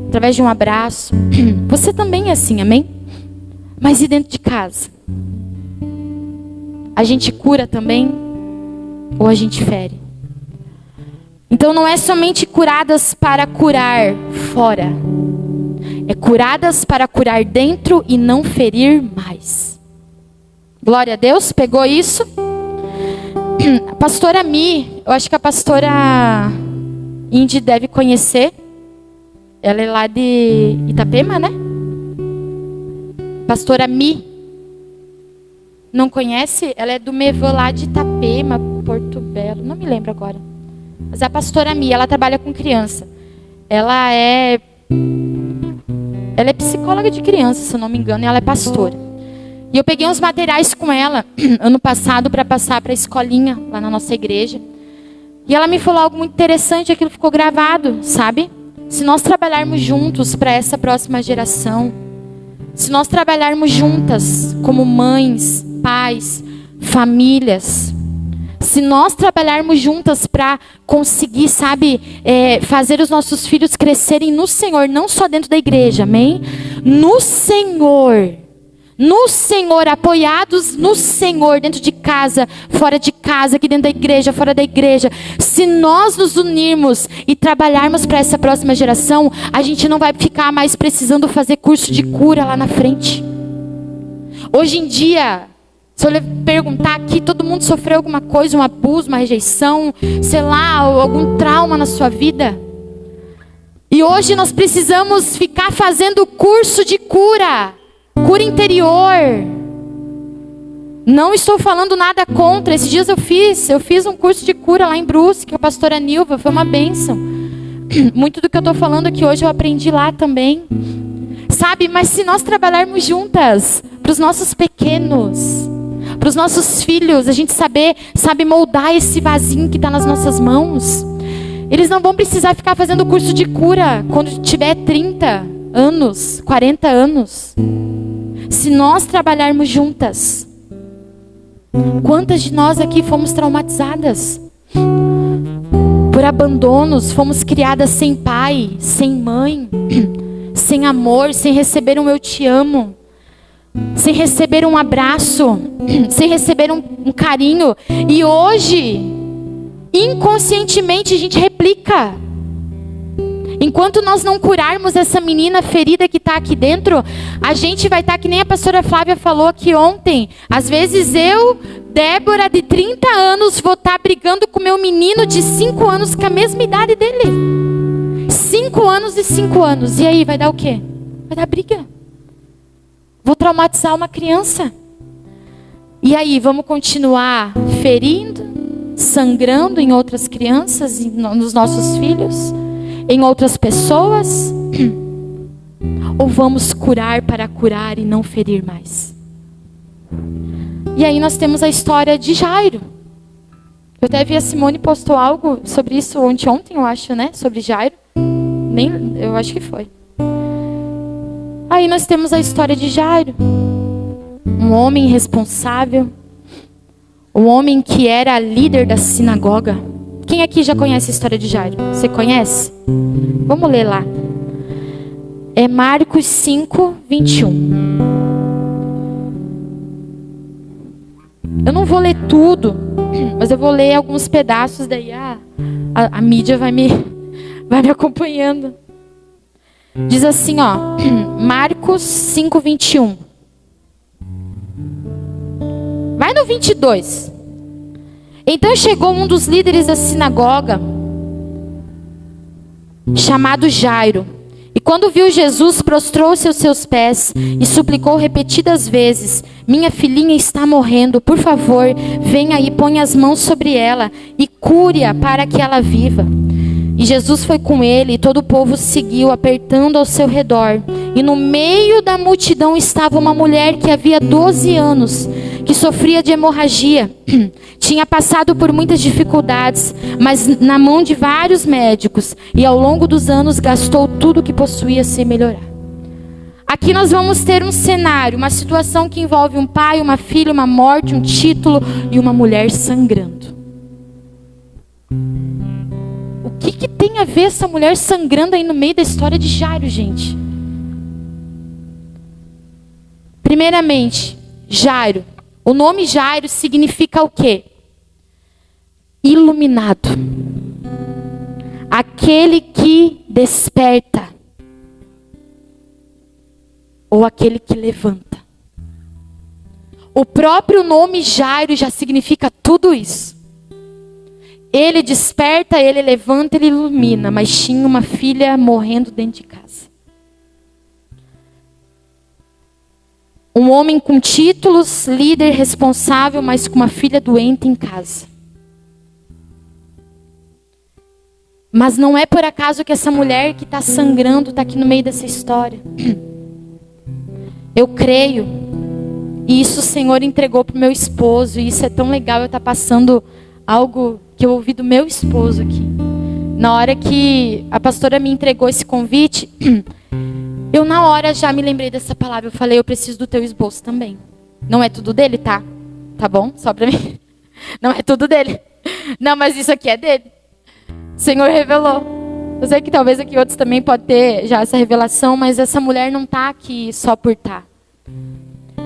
através de um abraço. Você também é assim, amém? Mas e dentro de casa? A gente cura também? Ou a gente fere? Então não é somente curadas para curar fora. É curadas para curar dentro e não ferir mais. Glória a Deus, pegou isso? A pastora Mi, eu acho que a pastora Indy deve conhecer. Ela é lá de Itapema, né? Pastora Mi. Não conhece? Ela é do Mevô lá de Itapema, Porto Belo. Não me lembro agora. Mas a pastora Mi, ela trabalha com criança. Ela é psicóloga de criança, se eu não me engano. E ela é pastora. E eu peguei uns materiais com ela ano passado para passar para a escolinha lá na nossa igreja. E ela me falou algo muito interessante, aquilo ficou gravado, sabe? Se nós trabalharmos juntos para essa próxima geração, se nós trabalharmos juntas como mães, pais, famílias, se nós trabalharmos juntas para conseguir, sabe, fazer os nossos filhos crescerem no Senhor, não só dentro da igreja, amém? No Senhor, apoiados no Senhor, dentro de casa, fora de casa, aqui dentro da igreja, fora da igreja. Se nós nos unirmos e trabalharmos para essa próxima geração, a gente não vai ficar mais precisando fazer curso de cura lá na frente. Hoje em dia, se eu perguntar aqui, todo mundo sofreu alguma coisa, um abuso, uma rejeição, sei lá, algum trauma na sua vida. E hoje nós precisamos ficar fazendo curso de cura. Cura interior. Não estou falando nada contra. Esses dias eu fiz um curso de cura lá em Brusque, com a pastora Nilva, foi uma bênção. Muito do que eu estou falando aqui hoje eu aprendi lá também. Sabe, mas se nós trabalharmos juntas, para os nossos pequenos, para os nossos filhos, a gente sabe moldar esse vasinho que está nas nossas mãos. Eles não vão precisar ficar fazendo curso de cura quando tiver 30 anos, 40 anos. Se nós trabalharmos juntas. Quantas de nós aqui fomos traumatizadas por abandonos, fomos criadas sem pai, sem mãe, sem amor, sem receber um eu te amo, sem receber um abraço, sem receber um carinho. E hoje, inconscientemente, a gente repete multiplica. Enquanto nós não curarmos essa menina ferida que está aqui dentro, a gente vai estar que nem a pastora Flávia falou aqui ontem. Às vezes eu, Débora, de 30 anos, vou estar brigando com meu menino de 5 anos, com a mesma idade dele. 5 anos e 5 anos. E aí, vai dar o quê? Vai dar briga. Vou traumatizar uma criança. E aí, vamos continuar ferindo, sangrando em outras crianças, nos nossos filhos? Em outras pessoas? Ou vamos curar para curar e não ferir mais? E aí nós temos a história de Jairo. Eu até vi a Simone postou algo sobre isso ontem, eu acho, né? Sobre Jairo. Eu acho que foi. Aí nós temos a história de Jairo. Um homem irresponsável. Um homem que era líder da sinagoga. Quem aqui já conhece a história de Jairo? Você conhece? Vamos ler lá. É Marcos 5, 21. Eu não vou ler tudo, mas eu vou ler alguns pedaços, daí a mídia vai me acompanhando. Diz assim, ó, Marcos 5, 21. Vai no 22. Então chegou um dos líderes da sinagoga, chamado Jairo. E quando viu Jesus, prostrou-se aos seus pés e suplicou repetidas vezes: minha filhinha está morrendo, por favor, venha e ponha as mãos sobre ela e cure-a para que ela viva. E Jesus foi com ele e todo o povo seguiu, apertando ao seu redor. E no meio da multidão estava uma mulher que havia 12 anos, que sofria de hemorragia. Tinha passado por muitas dificuldades, mas na mão de vários médicos, e ao longo dos anos gastou tudo o que possuía sem melhorar. Aqui nós vamos ter um cenário, uma situação que envolve um pai, uma filha, uma morte, um título e uma mulher sangrando. O que tem a ver essa mulher sangrando aí no meio da história de Jairo, gente? Primeiramente, Jairo. O nome Jairo significa o quê? Iluminado. Aquele que desperta. Ou aquele que levanta. O próprio nome Jairo já significa tudo isso. Ele desperta, ele levanta, ele ilumina. Mas tinha uma filha morrendo dentro de casa. Um homem com títulos, líder responsável, mas com uma filha doente em casa. Mas não é por acaso que essa mulher que está sangrando está aqui no meio dessa história. Eu creio, e isso o Senhor entregou para o meu esposo, e isso é tão legal eu estar passando algo que eu ouvi do meu esposo aqui. Na hora que a pastora me entregou esse convite, eu na hora já me lembrei dessa palavra. Eu falei, eu preciso do teu esboço também. Não é tudo dele, tá? Tá bom? Só para mim. Não é tudo dele. Não, mas isso aqui é dele. O Senhor revelou. Eu sei que talvez aqui outros também podem ter já essa revelação, mas essa mulher não está aqui só por estar.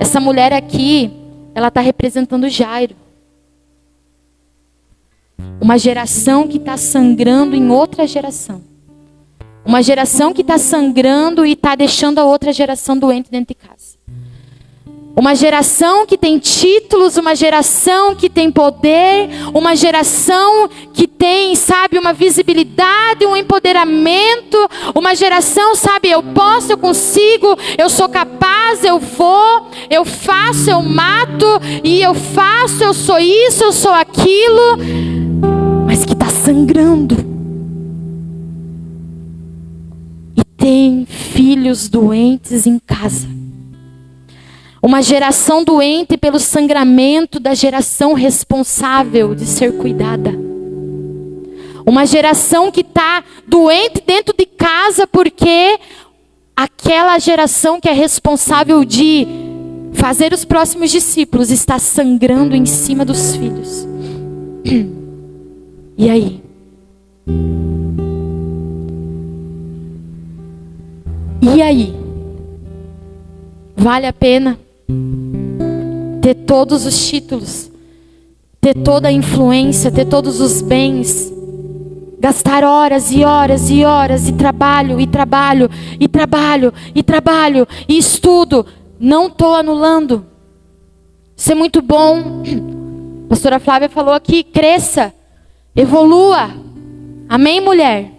Essa mulher aqui, ela está representando Jairo. Uma geração que está sangrando em outra geração. Uma geração que está sangrando e está deixando a outra geração doente dentro de casa. Uma geração que tem títulos, uma geração que tem poder, uma geração que tem, sabe, uma visibilidade, um empoderamento, uma geração, sabe, eu posso, eu consigo, eu sou capaz, eu vou, eu faço, eu mato, e eu faço, eu sou isso, eu sou aquilo, mas que está sangrando. E tem filhos doentes em casa. Uma geração doente pelo sangramento da geração responsável de ser cuidada. Uma geração que está doente dentro de casa porque aquela geração que é responsável de fazer os próximos discípulos está sangrando em cima dos filhos. E aí? E aí? Vale a pena ter todos os títulos, ter toda a influência, ter todos os bens, gastar horas e horas e horas, e trabalho, e trabalho, e trabalho, e trabalho, e estudo. Não estou anulando. Isso é muito bom. A pastora Flávia falou aqui, cresça, evolua. Amém, mulher?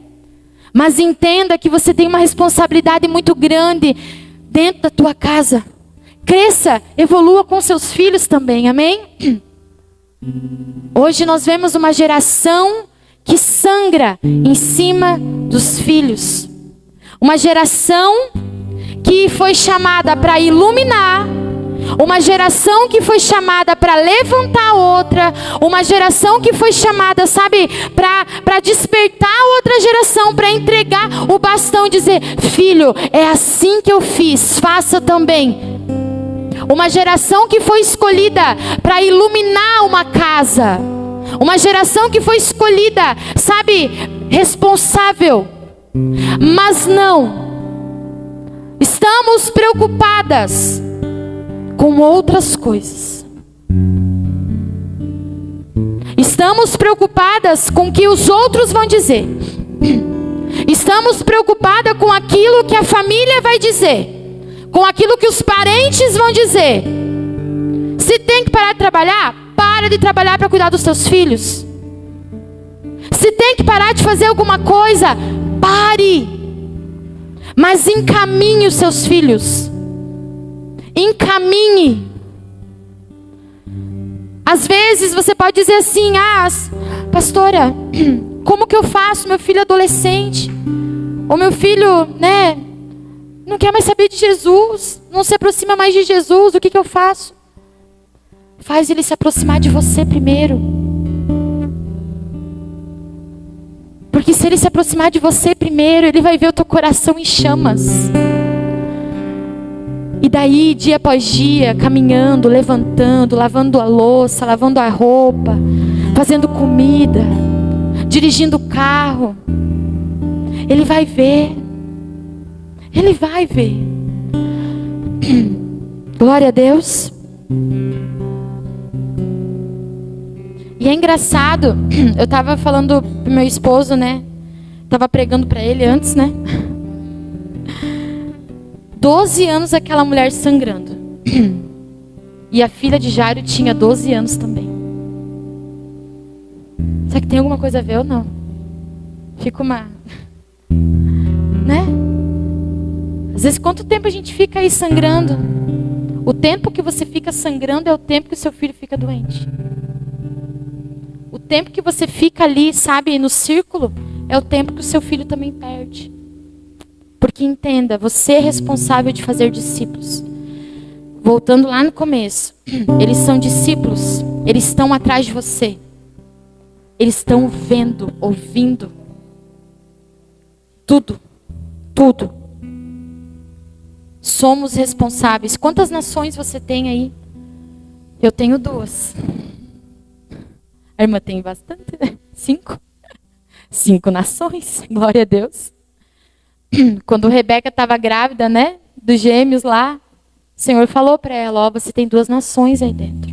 Mas entenda que você tem uma responsabilidade muito grande dentro da tua casa. Cresça, evolua com seus filhos também, amém? Hoje nós vemos uma geração que sangra em cima dos filhos. Uma geração que foi chamada para iluminar. Uma geração que foi chamada para levantar outra. Uma geração que foi chamada, sabe, para despertar outra geração, para entregar o bastão e dizer: filho, é assim que eu fiz, faça também. Uma geração que foi escolhida para iluminar uma casa. Uma geração que foi escolhida, sabe, responsável. Mas não. Estamos preocupadas com outras coisas. Estamos preocupadas com o que os outros vão dizer. Estamos preocupadas com aquilo que a família vai dizer, com aquilo que os parentes vão dizer. Se tem que parar de trabalhar, para de trabalhar para cuidar dos teus filhos. Se tem que parar de fazer alguma coisa, pare. Mas encaminhe os seus filhos. Encaminhe. Às vezes você pode dizer assim: pastora, como que eu faço? Meu filho é adolescente, ou meu filho, não quer mais saber de Jesus, não se aproxima mais de Jesus, o que eu faço? Faz ele se aproximar de você primeiro. Porque se ele se aproximar de você primeiro, ele vai ver o teu coração em chamas. E daí, dia após dia, caminhando, levantando, lavando a louça, lavando a roupa, fazendo comida, dirigindo o carro, ele vai ver. Ele vai ver. Glória a Deus. E é engraçado, eu estava falando pro meu esposo, estava pregando para ele antes, 12 anos aquela mulher sangrando. E a filha de Jairo tinha 12 anos também. Será que tem alguma coisa a ver ou não? Fica uma... Às vezes, quanto tempo a gente fica aí sangrando? O tempo que você fica sangrando é o tempo que o seu filho fica doente. O tempo que você fica ali, sabe, no círculo, é o tempo que o seu filho também perde. Porque entenda, você é responsável de fazer discípulos. Voltando lá no começo, eles são discípulos, eles estão atrás de você. Eles estão vendo, ouvindo. Tudo. Somos responsáveis. Quantas nações você tem aí? Eu tenho 2. A irmã tem bastante, 5. 5 nações, glória a Deus. Quando Rebeca estava grávida, dos gêmeos lá, o Senhor falou para ela: você tem 2 nações aí dentro.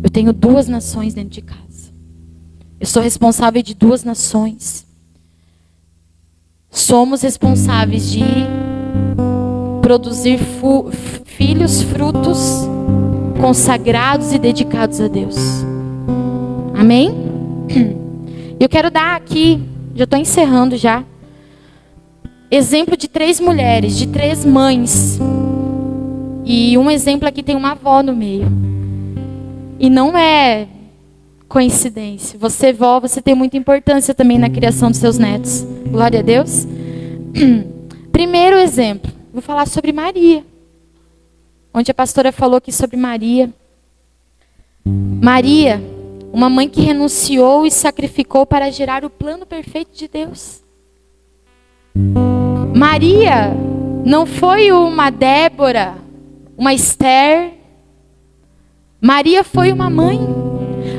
Eu tenho 2 nações dentro de casa. Eu sou responsável de 2 nações. Somos responsáveis de produzir filhos, frutos consagrados e dedicados a Deus. Amém? Eu quero dar aqui, já estou encerrando já, exemplo de 3 mulheres, de 3 mães. E um exemplo aqui tem uma avó no meio. E não é coincidência. Você, vó, você tem muita importância também na criação dos seus netos. Glória a Deus. Primeiro exemplo, vou falar sobre Maria. Onde a pastora falou aqui sobre Maria. Maria, uma mãe que renunciou e sacrificou para gerar o plano perfeito de Deus. Maria não foi uma Débora, uma Esther. Maria foi uma mãe,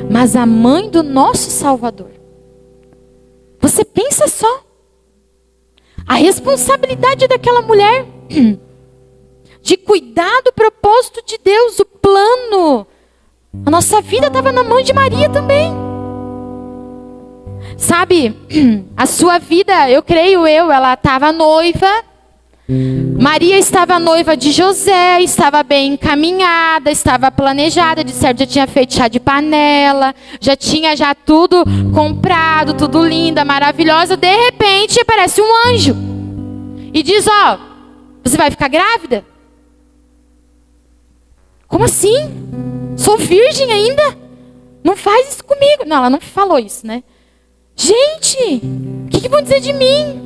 mas a mãe do nosso Salvador. Você pensa só. A responsabilidade daquela mulher de cuidar do propósito de Deus, o plano. A nossa vida estava na mão de Maria também. sabe, a sua vida, eu creio ela estava noiva. Maria estava noiva de José, estava bem encaminhada, estava planejada, de certo já tinha feito chá de panela, já tinha tudo comprado, tudo linda, maravilhosa. De repente aparece um anjo e diz: ó, você vai ficar grávida? Como assim? Sou virgem ainda? Não faz isso comigo. Não, ela não falou isso, né? Gente, o que vão dizer de mim?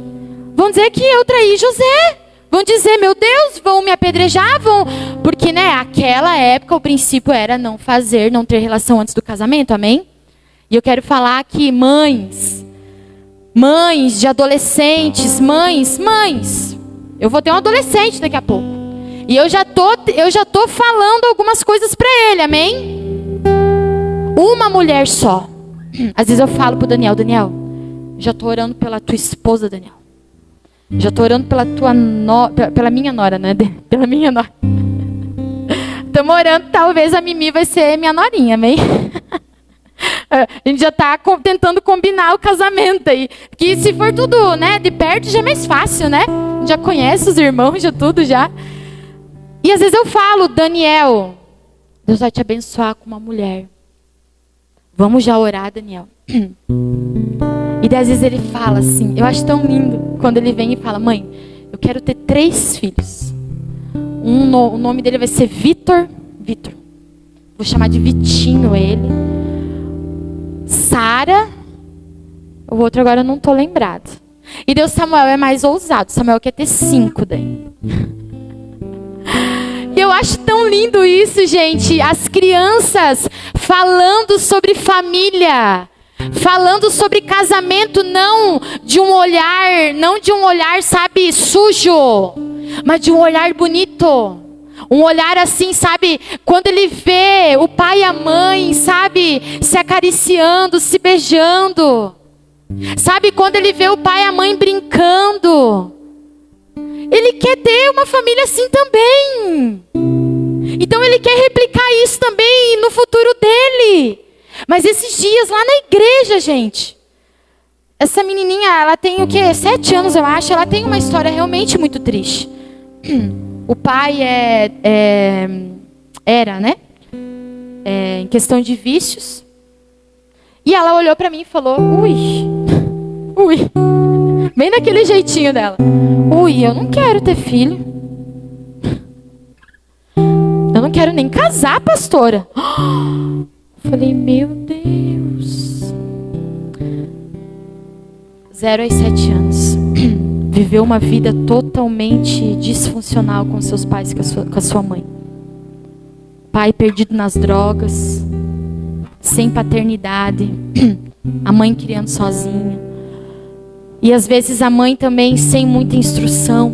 Vão dizer que eu traí José. Vão dizer, meu Deus, vão me apedrejar, vão... Porque, né, aquela época o princípio era não ter relação antes do casamento, amém? E eu quero falar que mães de adolescentes, mães, eu vou ter um adolescente daqui a pouco. E eu já tô falando algumas coisas para ele, amém? Uma mulher só. Às vezes eu falo pro Daniel, já tô orando pela tua esposa, Daniel. Já tô orando pela pela minha nora, né? Pela minha nora. Estamos orando, talvez a Mimi vai ser minha norinha, amém? A gente já tá tentando combinar o casamento aí. Que se for tudo, né, de perto já é mais fácil, né? A gente já conhece os irmãos, já tudo já. E às vezes eu falo, Daniel, Deus vai te abençoar com uma mulher. Vamos já orar, Daniel. E daí, às vezes ele fala assim, eu acho tão lindo quando ele vem e fala: mãe, eu quero ter 3 filhos. O nome dele vai ser Vitor. Vou chamar de Vitinho ele. Sara. O outro agora eu não tô lembrado. E Deus, Samuel é mais ousado. Samuel quer ter 5 daí. E eu acho tão lindo isso, gente. As crianças falando sobre família, falando sobre casamento, não de um olhar, sabe, sujo, mas de um olhar bonito. Um olhar assim, sabe, quando ele vê o pai e a mãe, sabe, se acariciando, se beijando. Sabe, quando ele vê o pai e a mãe brincando. Ele quer ter uma família assim também. Então ele quer replicar isso também no futuro dele. Mas esses dias lá na igreja, gente, essa menininha, ela tem o quê? 7 anos, eu acho. Ela tem uma história realmente muito triste. O pai era, né? Em questão de vícios. E ela olhou pra mim e falou: ui. Bem daquele jeitinho dela. Ui, eu não quero ter filho. Eu não quero nem casar, pastora. Falei, meu Deus. 0 aos 7 anos. Viveu uma vida totalmente disfuncional com seus pais, com a sua mãe. Pai perdido nas drogas. Sem paternidade. A mãe criando sozinha. E às vezes a mãe também sem muita instrução.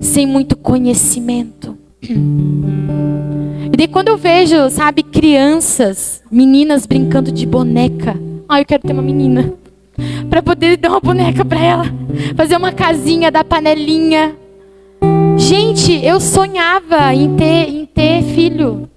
Sem muito conhecimento. E daí quando eu vejo, sabe, crianças, meninas brincando de boneca. Eu quero ter uma menina. Para poder dar uma boneca para ela. Fazer uma casinha da panelinha. Gente, eu sonhava em ter filho.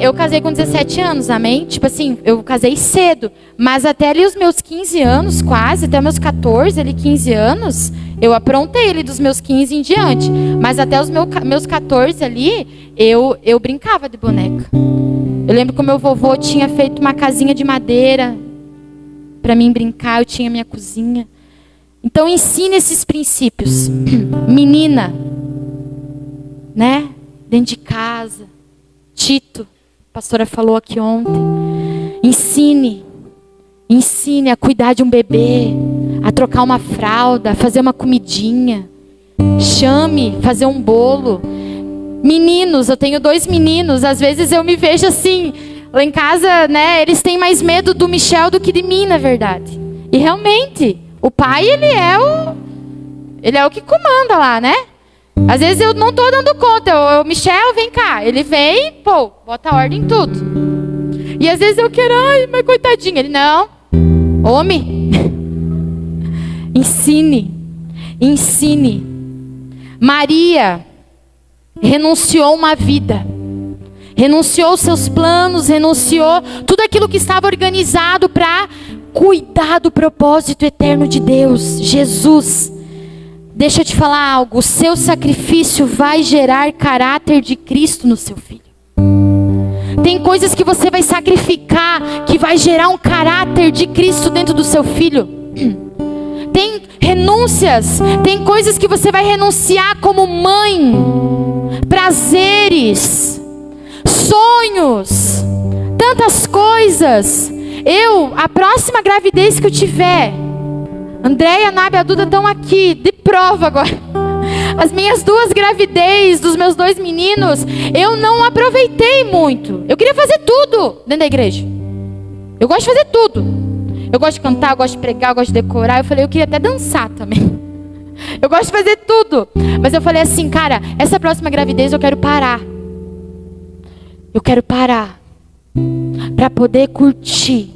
Eu casei com 17 anos, amém? Tipo assim, eu casei cedo. Mas até ali os meus 15 anos, quase, até meus 14, ali 15 anos, eu aprontei ele dos meus 15 em diante. Mas até os meus 14 ali, eu brincava de boneca. Eu lembro que o meu vovô tinha feito uma casinha de madeira para mim brincar, eu tinha minha cozinha. Então ensine esses princípios. Menina, né? Dentro de casa. Tito, a pastora falou aqui ontem. Ensine a cuidar de um bebê, a trocar uma fralda, a fazer uma comidinha. Chame, fazer um bolo. Meninos, eu tenho 2 meninos, às vezes eu me vejo assim, lá em casa, né? Eles têm mais medo do Michel do que de mim, na verdade. E realmente, o pai, ele é o que comanda lá, né? Às vezes eu não tô dando conta. Michel, vem cá. Ele vem, bota ordem em tudo. E às vezes eu quero, mas coitadinho. Ele, não. Homem. Ensine. Maria renunciou uma vida. Renunciou seus planos, renunciou tudo aquilo que estava organizado para cuidar do propósito eterno de Deus, Jesus. Deixa eu te falar algo, o seu sacrifício vai gerar caráter de Cristo no seu filho. Tem coisas que você vai sacrificar que vai gerar um caráter de Cristo dentro do seu filho. Tem renúncias, tem coisas que você vai renunciar como mãe, prazeres, sonhos, tantas coisas. A próxima gravidez que eu tiver, Andréia, Nábia, a Duda estão aqui, de prova agora. As minhas 2 gravidez dos meus 2 meninos, eu não aproveitei muito. Eu queria fazer tudo dentro da igreja. Eu gosto de fazer tudo. Eu gosto de cantar, eu gosto de pregar, eu gosto de decorar. Eu falei, eu queria até dançar também. Eu gosto de fazer tudo. Mas eu falei assim, cara, essa próxima gravidez eu quero parar. Eu quero parar. Para poder curtir.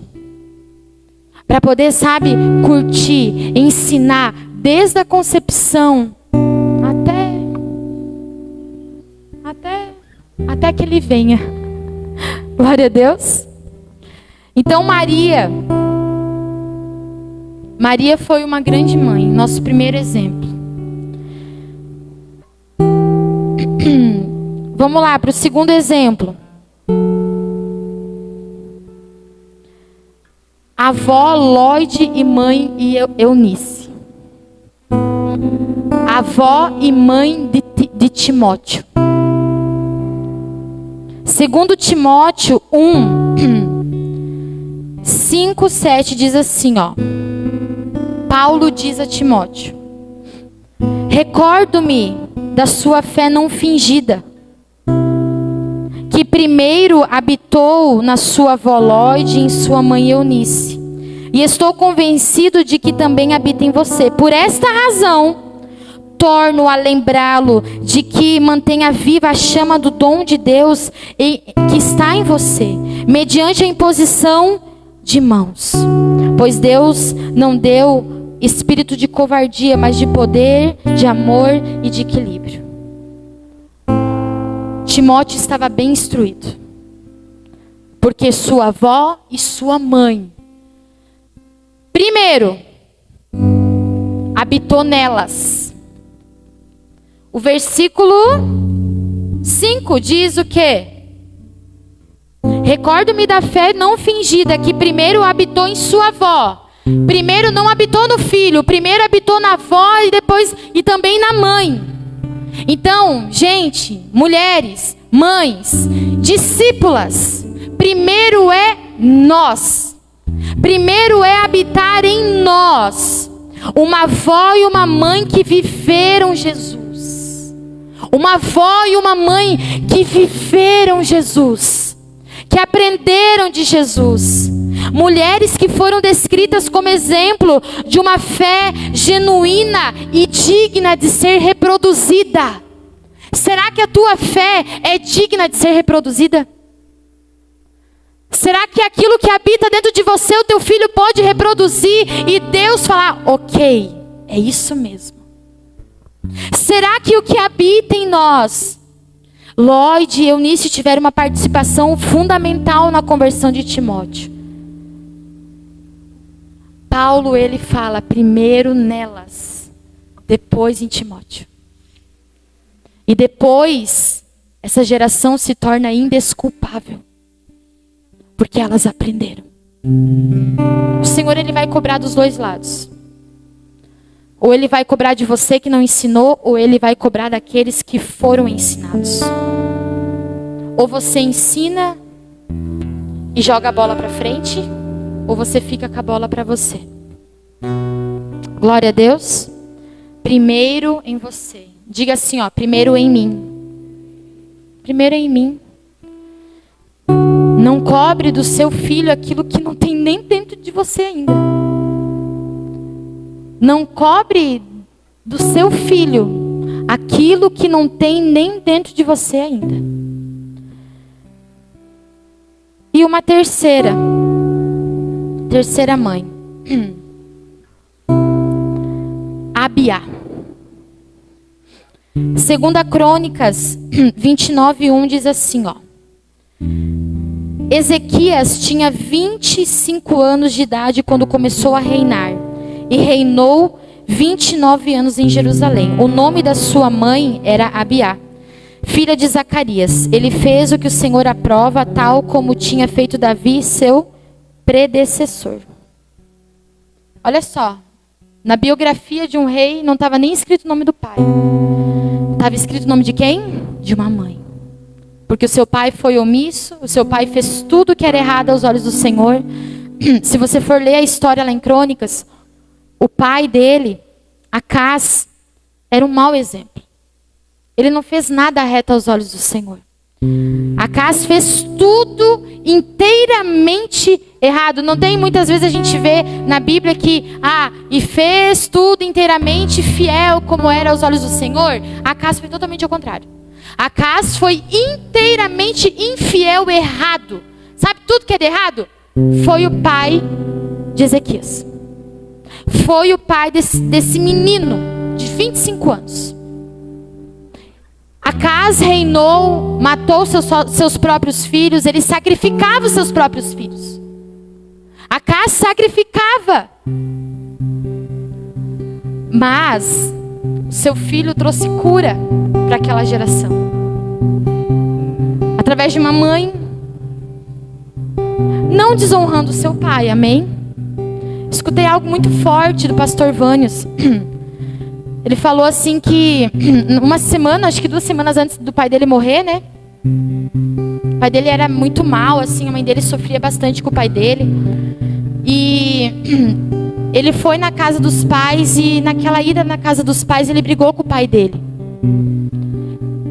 Para poder, sabe, curtir, ensinar desde a concepção até que ele venha. Glória a Deus. Então Maria foi uma grande mãe, nosso primeiro exemplo. Vamos lá para o segundo exemplo. Avó Lloyd e mãe Eunice. Avó e mãe de Timóteo. Segundo Timóteo 5, 7 diz assim, ó. Paulo diz a Timóteo: recordo-me da sua fé não fingida, que primeiro habitou na sua avó Lloyd e em sua mãe Eunice, e estou convencido de que também habita em você. Por esta razão, torno a lembrá-lo de que mantenha viva a chama do dom de Deus que está em você, mediante a imposição de mãos. Pois Deus não deu espírito de covardia, mas de poder, de amor e de equilíbrio. Timóteo estava bem instruído, porque sua avó e sua mãe, primeiro, habitou nelas. O versículo 5 diz o quê? Recordo-me da fé não fingida, que primeiro habitou em sua avó. Primeiro não habitou no filho, primeiro habitou na avó e também na mãe. Então, gente, mulheres, mães, discípulas, primeiro é nós. Primeiro é habitar em nós. Uma avó e uma mãe que viveram Jesus. Uma avó e uma mãe que viveram Jesus, que aprenderam de Jesus. Mulheres que foram descritas como exemplo de uma fé genuína e digna de ser reproduzida. Será que a tua fé é digna de ser reproduzida? Será que aquilo que habita dentro de você, o teu filho pode reproduzir e Deus falar, ok, é isso mesmo? Será que o que habita em nós, Lloyd e Eunice tiveram uma participação fundamental na conversão de Timóteo? Paulo, ele fala primeiro nelas, depois em Timóteo. E depois, essa geração se torna indesculpável, porque elas aprenderam. O Senhor, ele vai cobrar dos dois lados. Ou ele vai cobrar de você que não ensinou, ou ele vai cobrar daqueles que foram ensinados. Ou você ensina e joga a bola para frente, ou você fica com a bola para você. Glória a Deus. Primeiro em você. Diga assim, ó, primeiro em mim. Primeiro em mim. Não cobre do seu filho aquilo que não tem nem dentro de você ainda. Não cobre do seu filho aquilo que não tem nem dentro de você ainda. E uma terceira mãe. Abiá. 2 Crônicas 29:1 diz assim, ó. Ezequias tinha 25 anos de idade quando começou a reinar. E reinou 29 anos em Jerusalém. O nome da sua mãe era Abiá, filha de Zacarias. Ele fez o que o Senhor aprova, tal como tinha feito Davi, seu predecessor. Olha só, na biografia de um rei não estava nem escrito o nome do pai. Estava escrito o nome de quem? De uma mãe. Porque o seu pai foi omisso, o seu pai fez tudo que era errado aos olhos do Senhor. Se você for ler a história lá em Crônicas, o pai dele, Acás, era um mau exemplo. Ele não fez nada reto aos olhos do Senhor. Acás fez tudo inteiramente errado. Não tem, muitas vezes a gente vê na Bíblia que, e fez tudo inteiramente fiel como era aos olhos do Senhor. Acás foi totalmente ao contrário. Acás foi inteiramente infiel, errado. Sabe tudo que é de errado? Foi o pai de Ezequias. Foi o pai desse menino de 25 anos. Acás reinou, matou seus próprios filhos, ele sacrificava os seus próprios filhos. Acás sacrificava. Mas seu filho trouxe cura para aquela geração. Através de uma mãe, não desonrando seu pai, amém? Escutei algo muito forte do pastor Vânios. Ele falou assim que uma semana, acho que 2 semanas antes do pai dele morrer, né? O pai dele era muito mal, assim, a mãe dele sofria bastante com o pai dele. E ele foi na casa dos pais e naquela ida na casa dos pais ele brigou com o pai dele.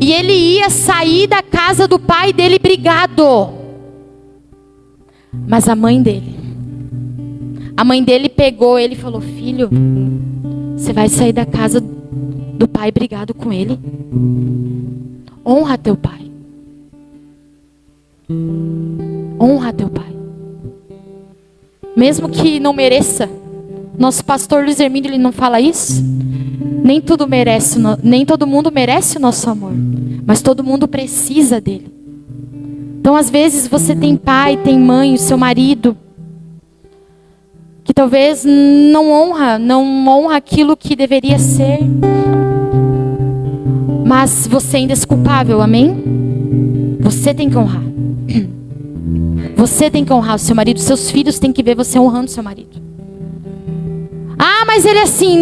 E ele ia sair da casa do pai dele brigado. Mas a mãe dele pegou ele e falou: filho, você vai sair da casa do pai brigado com ele? Honra teu pai. Honra teu pai. Mesmo que não mereça. Nosso pastor Luiz Hermínio, ele não fala isso? Nem todo mundo merece o nosso amor, mas todo mundo precisa dele. Então, às vezes, você tem pai, tem mãe, o seu marido, que talvez não honra aquilo que deveria ser, mas você ainda é culpável, amém? Você tem que honrar. Você tem que honrar o seu marido, seus filhos têm que ver você honrando o seu marido. Mas ele é assim.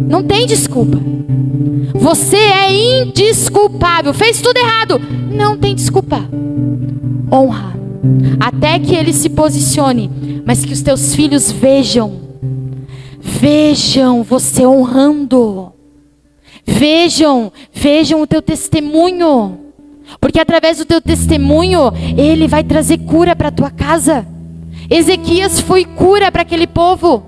Não tem desculpa. Você é indesculpável. Fez tudo errado. Não tem desculpa. Honra. Até que ele se posicione. Mas que os teus filhos vejam você honrando. Vejam o teu testemunho. Porque através do teu testemunho, ele vai trazer cura para a tua casa. Ezequias foi cura para aquele povo.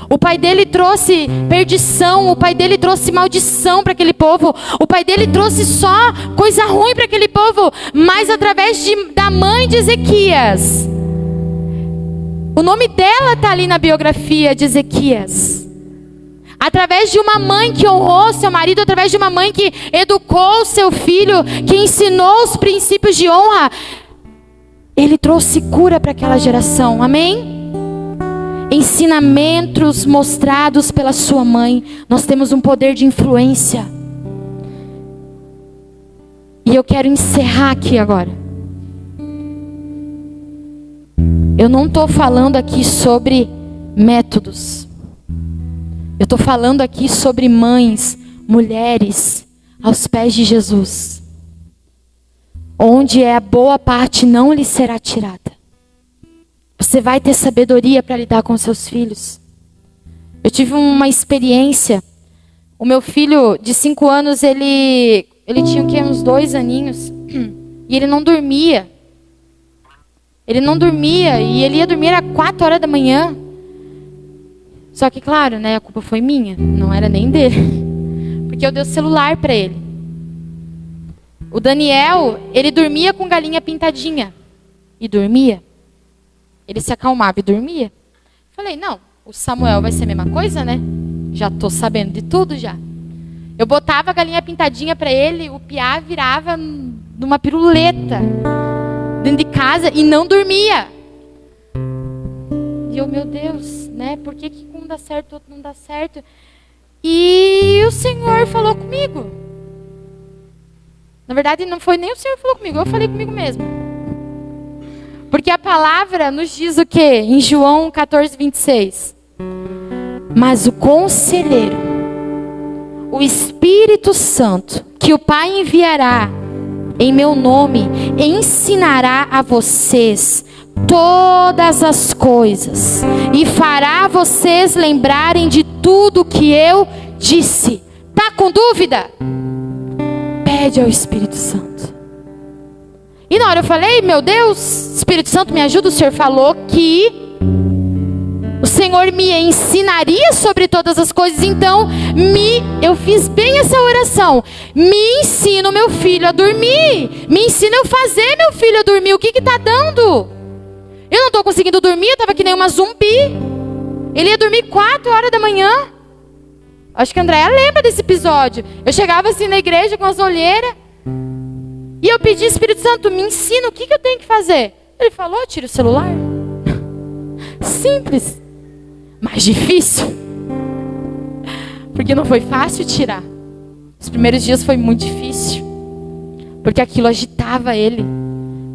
O pai dele trouxe perdição, o pai dele trouxe maldição para aquele povo. O pai dele trouxe só coisa ruim para aquele povo. Mas através da mãe de Ezequias, o nome dela está ali na biografia de Ezequias. Através de uma mãe que honrou seu marido, através de uma mãe que educou seu filho, que ensinou os princípios de honra, ele trouxe cura para aquela geração, amém? Ensinamentos mostrados pela sua mãe. Nós temos um poder de influência. E eu quero encerrar aqui agora. Eu não estou falando aqui sobre métodos. Eu estou falando aqui sobre mães, mulheres, aos pés de Jesus. Onde é a boa parte não lhe será tirada. Você vai ter sabedoria para lidar com seus filhos. Eu tive uma experiência. O meu filho de 5 anos, ele tinha uns 2 aninhos. E ele não dormia. E ele ia dormir às 4 horas da manhã. Só que, claro, né, a culpa foi minha. Não era nem dele. Porque eu dei o celular para ele. O Daniel, ele dormia com galinha pintadinha. E dormia. Ele se acalmava e dormia. Falei, não, o Samuel vai ser a mesma coisa, né? Já estou sabendo de tudo já. Eu botava a galinha pintadinha para ele, o piá virava numa piruleta. dentro de casa e não dormia. E eu, meu Deus, né? Por que um dá certo, o outro não dá certo? E o Senhor falou comigo. Na verdade, não foi nem o Senhor que falou comigo, eu falei comigo mesmo. Porque a palavra nos diz o quê? Em João 14, 26. Mas o conselheiro, o Espírito Santo, que o Pai enviará em meu nome, ensinará a vocês todas as coisas e fará vocês lembrarem de tudo que eu disse. Tá com dúvida? Pede ao Espírito Santo. E na hora eu falei, meu Deus, Espírito Santo me ajuda. O Senhor falou que o Senhor me ensinaria sobre todas as coisas. Então, eu fiz bem essa oração. Me ensina o meu filho a dormir. Me ensina eu fazer meu filho a dormir. O que está dando? Eu não estou conseguindo dormir, eu estava que nem uma zumbi. Ele ia dormir 4 horas da manhã. Acho que a Andréia lembra desse episódio. Eu chegava assim na igreja com as olheiras. E eu pedi, Espírito Santo, me ensina o que eu tenho que fazer. Ele falou, tira o celular. Simples. Mas difícil. Porque não foi fácil tirar. Os primeiros dias foi muito difícil. Porque aquilo agitava ele.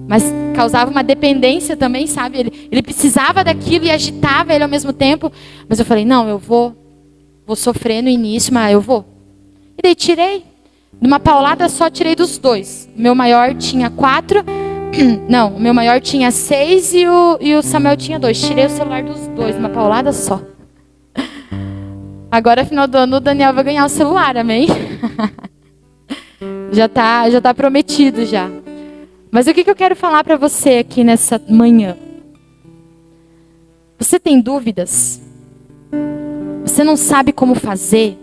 Mas causava uma dependência também, sabe? Ele precisava daquilo e agitava ele ao mesmo tempo. Mas eu falei, não, eu vou sofrer no início, mas eu vou. E daí tirei. Numa paulada só tirei dos 2. O meu maior tinha 4. Não, o meu maior tinha 6 e o Samuel tinha 2. Tirei o celular dos 2, numa paulada só. Agora, final do ano, o Daniel vai ganhar o celular, amém? Já tá prometido já. Mas o que eu quero falar para você aqui nessa manhã? Você tem dúvidas? Você não sabe como fazer?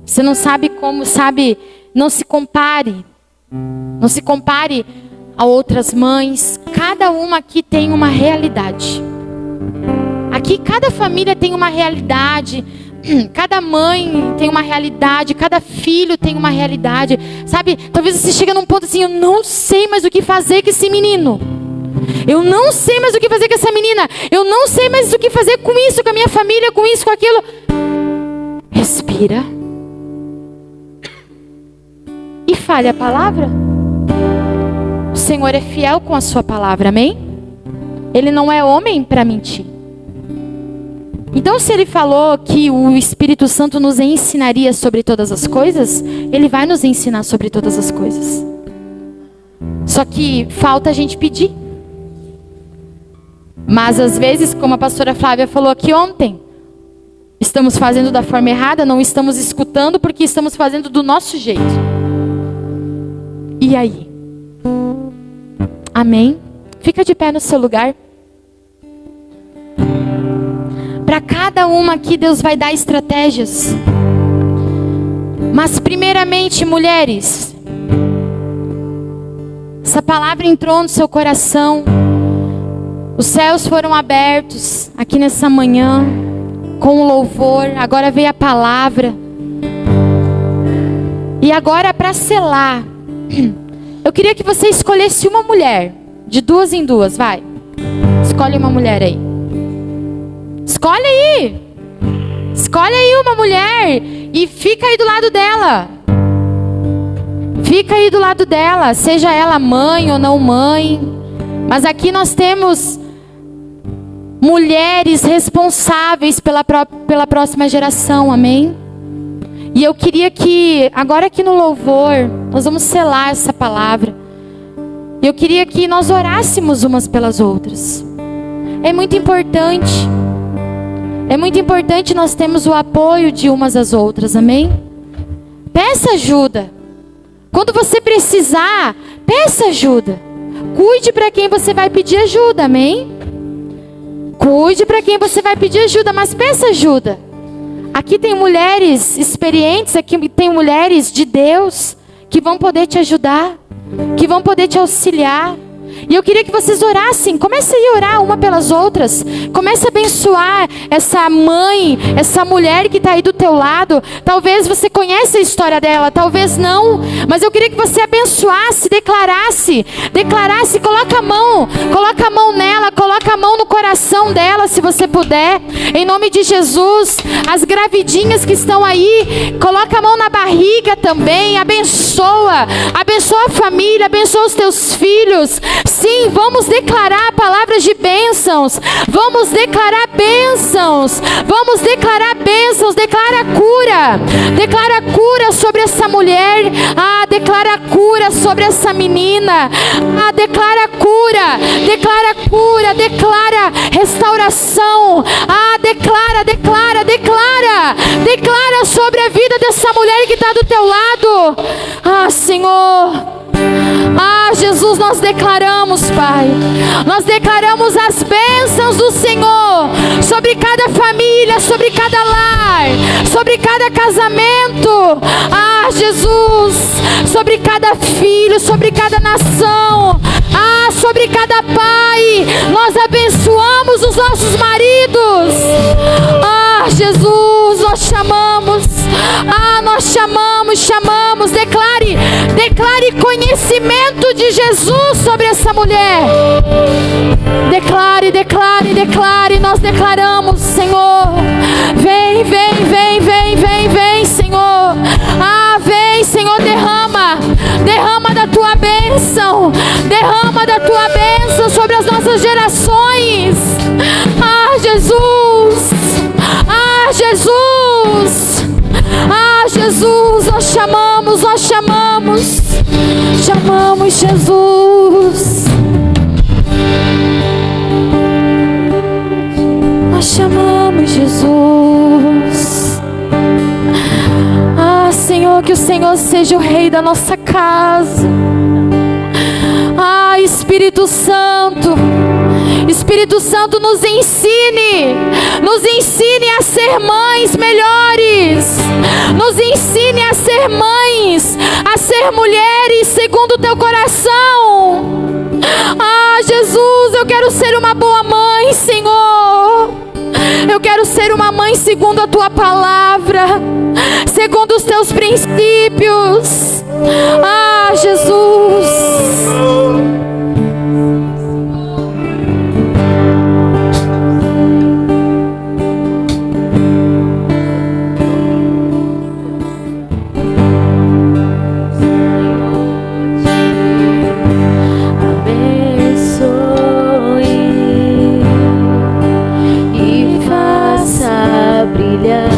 Você não sabe como, sabe? Não se compare. Não se compare a outras mães. Cada uma aqui tem uma realidade. Aqui cada família tem uma realidade. Cada mãe tem uma realidade. Cada filho tem uma realidade. Sabe? Talvez você chegue num ponto assim, eu não sei mais o que fazer com esse menino. Eu não sei mais o que fazer com essa menina. Eu não sei mais o que fazer com isso, com a minha família, com isso, com aquilo. Respira. E fale a palavra. O Senhor é fiel com a sua palavra, amém? Ele não é homem para mentir. Então, se ele falou que o Espírito Santo nos ensinaria sobre todas as coisas, ele vai nos ensinar sobre todas as coisas. Só que falta a gente pedir. Mas às vezes, como a pastora Flávia falou aqui ontem, estamos fazendo da forma errada, não estamos escutando porque estamos fazendo do nosso jeito. E aí? Amém? Fica de pé no seu lugar. Para cada uma aqui Deus vai dar estratégias. Mas primeiramente, mulheres, essa palavra entrou no seu coração. Os céus foram abertos aqui nessa manhã com o louvor. Agora veio a palavra. E agora, para selar, eu queria que você escolhesse uma mulher. De 2 em 2, vai. Escolhe uma mulher aí. Escolhe aí. Escolhe aí uma mulher. E fica aí do lado dela. Fica aí do lado dela. Seja ela mãe ou não mãe. Mas aqui nós temos mulheres responsáveis pela próxima geração, amém? E eu queria que, agora aqui no louvor, nós vamos selar essa palavra. Eu queria que nós orássemos umas pelas outras. É muito importante. É muito importante nós termos o apoio de umas às outras, amém? Peça ajuda. Quando você precisar, peça ajuda. Cuide para quem você vai pedir ajuda, amém? Cuide para quem você vai pedir ajuda, mas peça ajuda. Aqui tem mulheres experientes, aqui tem mulheres de Deus que vão poder te ajudar, que vão poder te auxiliar. E eu queria que vocês orassem. Comece a orar uma pelas outras. Comece a abençoar essa mãe, essa mulher que está aí do teu lado. Talvez você conheça a história dela, talvez não. Mas eu queria que você abençoasse abençoasse, declarasse, coloca a mão nela, coloca a mão no coração dela, se você puder, em nome de Jesus. As gravidinhas que estão aí, coloca a mão na barriga também, abençoa a família, abençoa os teus filhos. Sim, vamos declarar palavras de bênçãos, vamos declarar bênçãos, declara cura sobre essa mulher, declara cura sobre essa menina, declara cura, declara restauração, declara sobre a vida dessa mulher que está do teu lado. Senhor, Jesus, nós declaramos, Pai, nós declaramos as bênçãos do Senhor sobre cada família, sobre cada lar, sobre cada casamento, Jesus, sobre cada filho, sobre cada nação, sobre cada pai. Nós abençoamos os nossos maridos, Jesus, nós chamamos, declare conhecimento de Jesus sobre essa mulher. Declare, nós declaramos, Senhor. Vem, Senhor. Vem, Senhor, derrama da tua bênção, sobre as nossas gerações. Jesus, nós chamamos, Jesus. Nós chamamos, Jesus. Senhor, que o Senhor seja o rei da nossa casa. Espírito Santo, nos ensine a ser mães melhores, nos ensine a ser mães, a ser mulheres segundo o teu coração. Jesus, eu quero ser uma boa mãe, Senhor. Eu quero ser uma mãe segundo a tua palavra, segundo os teus princípios. Jesus. Brilhar.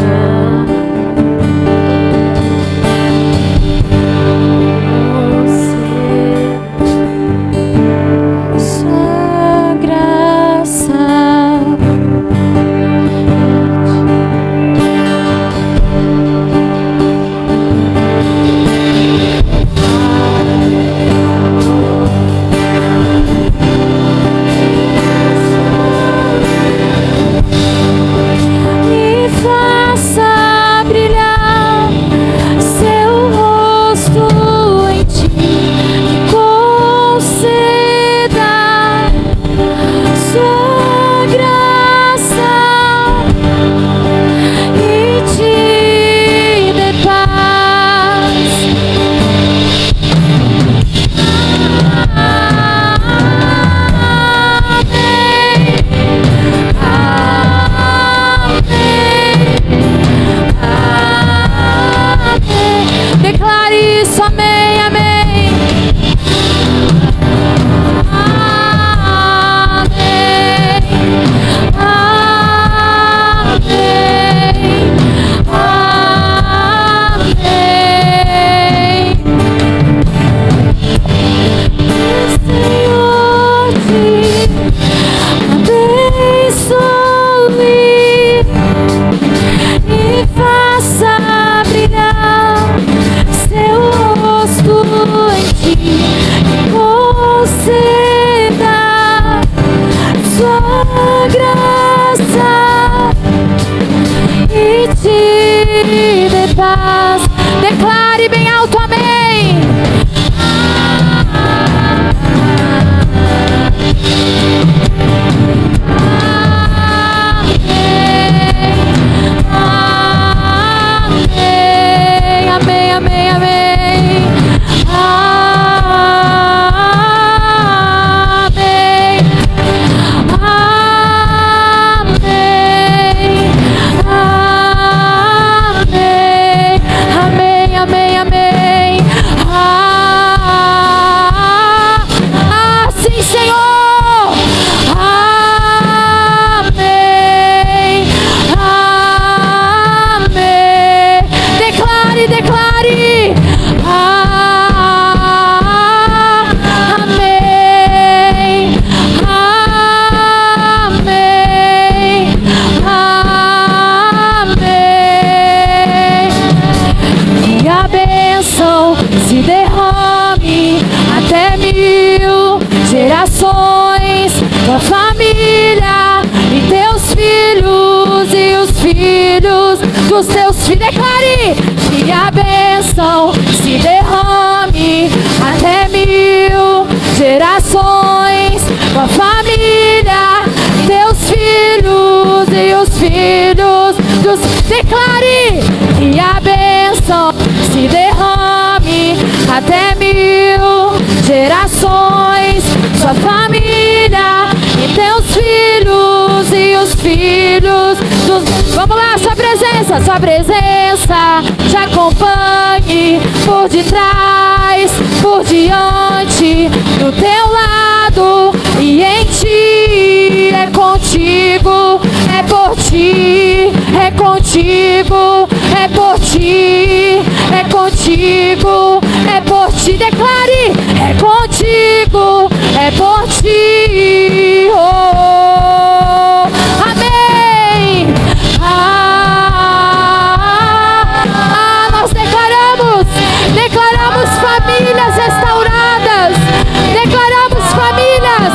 bênção se derrame até 1000 gerações, tua família e teus filhos e os filhos dos teus filhos. Declare que a bênção se derrame até 1000 gerações, tua família, teus filhos e os filhos dos... Declare que a bênção se derrame até 1000 gerações, sua família e teus filhos e os filhos dos... Vamos lá, sua presença te acompanhe por detrás, por diante, do teu lado e em ti. É contigo, é por ti, é contigo, é por ti, é contigo, é por ti. Declare, é contigo, é por ti. Oh, amém. Nós declaramos famílias restauradas, declaramos famílias.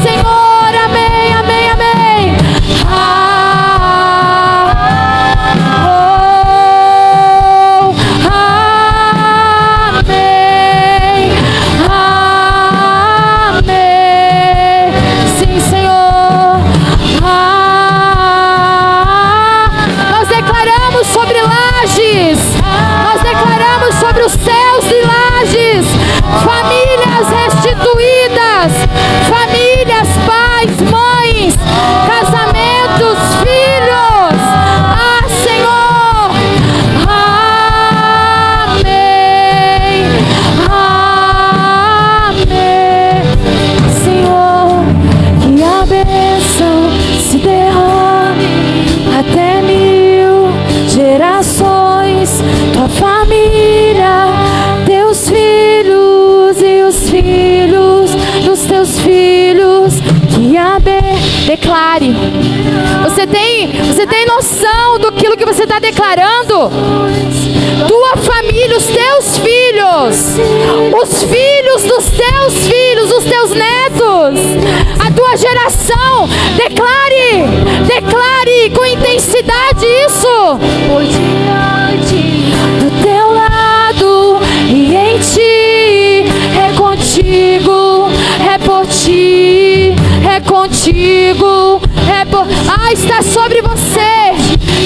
Senhor, amém, amém, amém. Amém, amém. Sim, Senhor. Nós declaramos sobre Lages, nós declaramos sobre os céus de Lages, famílias restituídas, famílias, pais, mães, casamentos, filhos. Senhor, amém, amém. Senhor, que a bênção se derrame até 1000 gerações, tua família, teus filhos e os filhos dos teus filhos. Que a declare. Você tem noção do que você está declarando? Tua família, os teus filhos, os filhos dos teus filhos, os teus netos, a tua geração. Declare com intensidade isso. Por diante, do teu lado e em ti. É contigo, é por ti, é contigo, é por... está sobre você,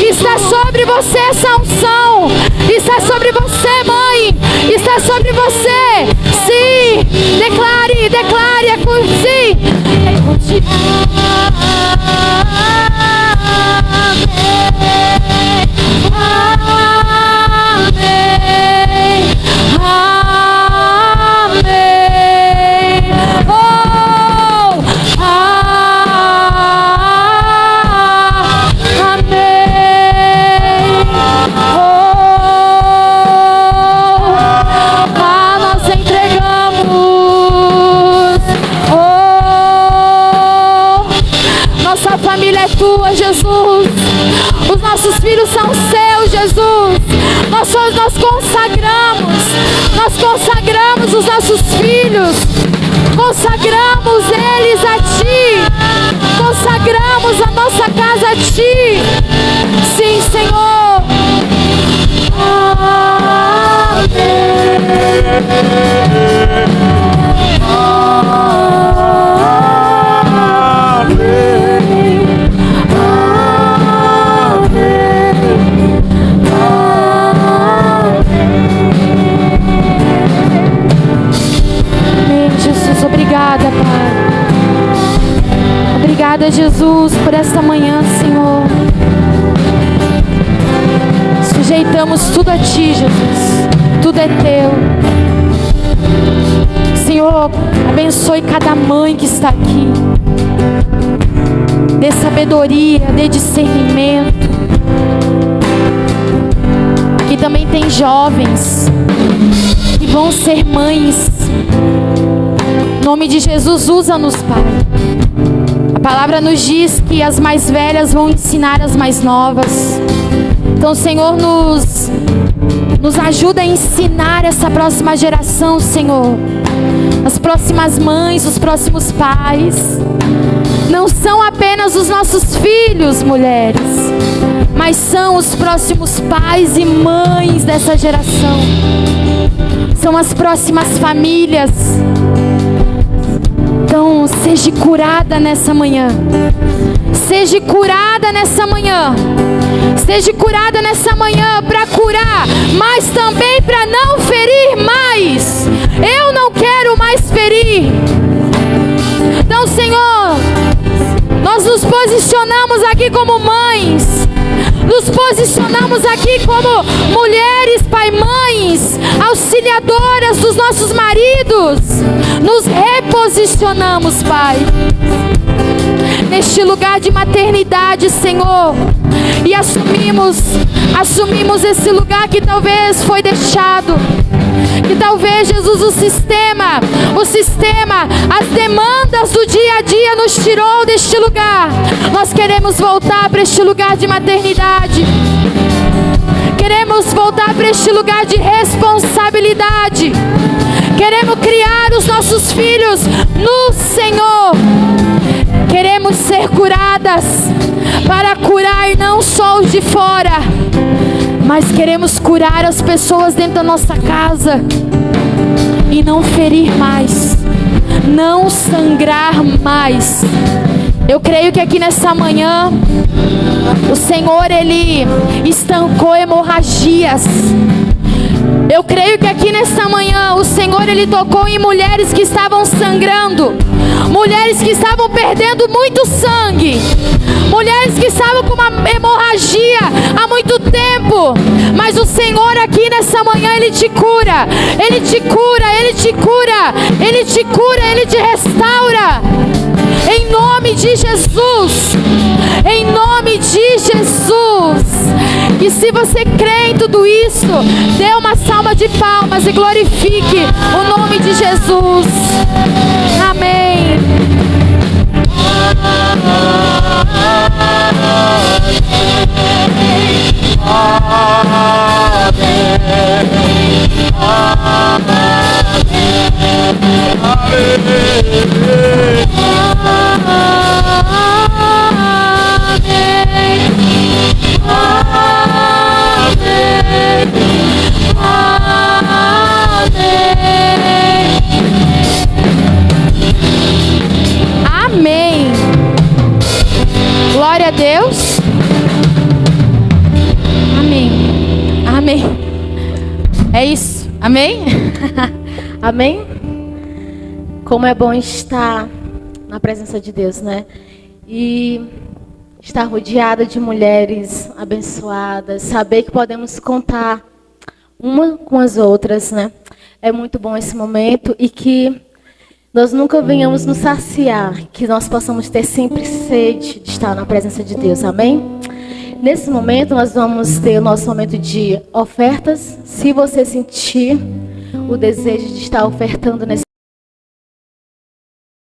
está sobre você essa unção, está sobre você, mãe, está sobre você. Sim, declare, é sim, é contigo. Amém, amém, oh, amém, nós entregamos, nossa família é tua, Jesus. Os nossos filhos são seus, Jesus. Nós consagramos os nossos filhos, consagramos eles a ti, consagramos a nossa casa a ti. Sim, Senhor. Obrigada, Pai. Obrigada, Jesus, por esta manhã, Senhor. Sujeitamos tudo a Ti, Jesus. Tudo é Teu. Senhor, abençoe cada mãe que está aqui. Dê sabedoria, dê discernimento. Aqui também tem jovens que vão ser mães. Em nome de Jesus, usa-nos, Pai. A palavra nos diz que as mais velhas vão ensinar as mais novas. Então, Senhor, nos ajuda ajuda a ensinar essa próxima geração, Senhor. As próximas mães, os próximos pais. Não são apenas os nossos filhos, mulheres, mas são os próximos pais e mães dessa geração. São as próximas famílias. Então, seja curada nessa manhã. Seja curada nessa manhã. Seja curada nessa manhã para curar, mas também para não ferir mais. Eu não quero mais ferir. Então, Senhor, nós nos posicionamos aqui como mães. Nos posicionamos aqui como mulheres, pai, mães, auxiliadoras dos nossos maridos. Nos reposicionamos, Pai, neste lugar de maternidade, Senhor. E assumimos esse lugar que talvez foi deixado. Que talvez, Jesus, o sistema, as demandas do dia a dia nos tirou deste lugar. Nós queremos voltar para este lugar de maternidade. Queremos voltar para este lugar de responsabilidade. Queremos criar os nossos filhos no Senhor. Queremos ser curadas para curar não só os de fora, mas queremos curar as pessoas dentro da nossa casa e não ferir mais, não sangrar mais. Eu creio que aqui nessa manhã o Senhor, Ele estancou hemorragias. Eu creio que aqui nessa manhã o Senhor, Ele tocou em mulheres que estavam sangrando, mulheres que estavam perdendo muito sangue, mulheres que estavam com uma hemorragia há muito tempo. Mas o Senhor aqui nessa manhã, Ele te cura, Ele te cura, Ele te cura, Ele te cura, Ele te restaura. Em nome de Jesus, em nome de Jesus. E se você crê em tudo isso, dê uma salva de palmas e glorifique o nome de Jesus. Amém. Amém. Glória a Deus. Amém. Amém. É isso. Amém? Amém? Como é bom estar na presença de Deus, né? E estar rodeada de mulheres abençoadas, saber que podemos contar uma com as outras, né? É muito bom esse momento e que nós nunca venhamos nos saciar, que nós possamos ter sempre sede de estar na presença de Deus, amém? Nesse momento nós vamos ter o nosso momento de ofertas. Se você sentir o desejo de estar ofertando nesse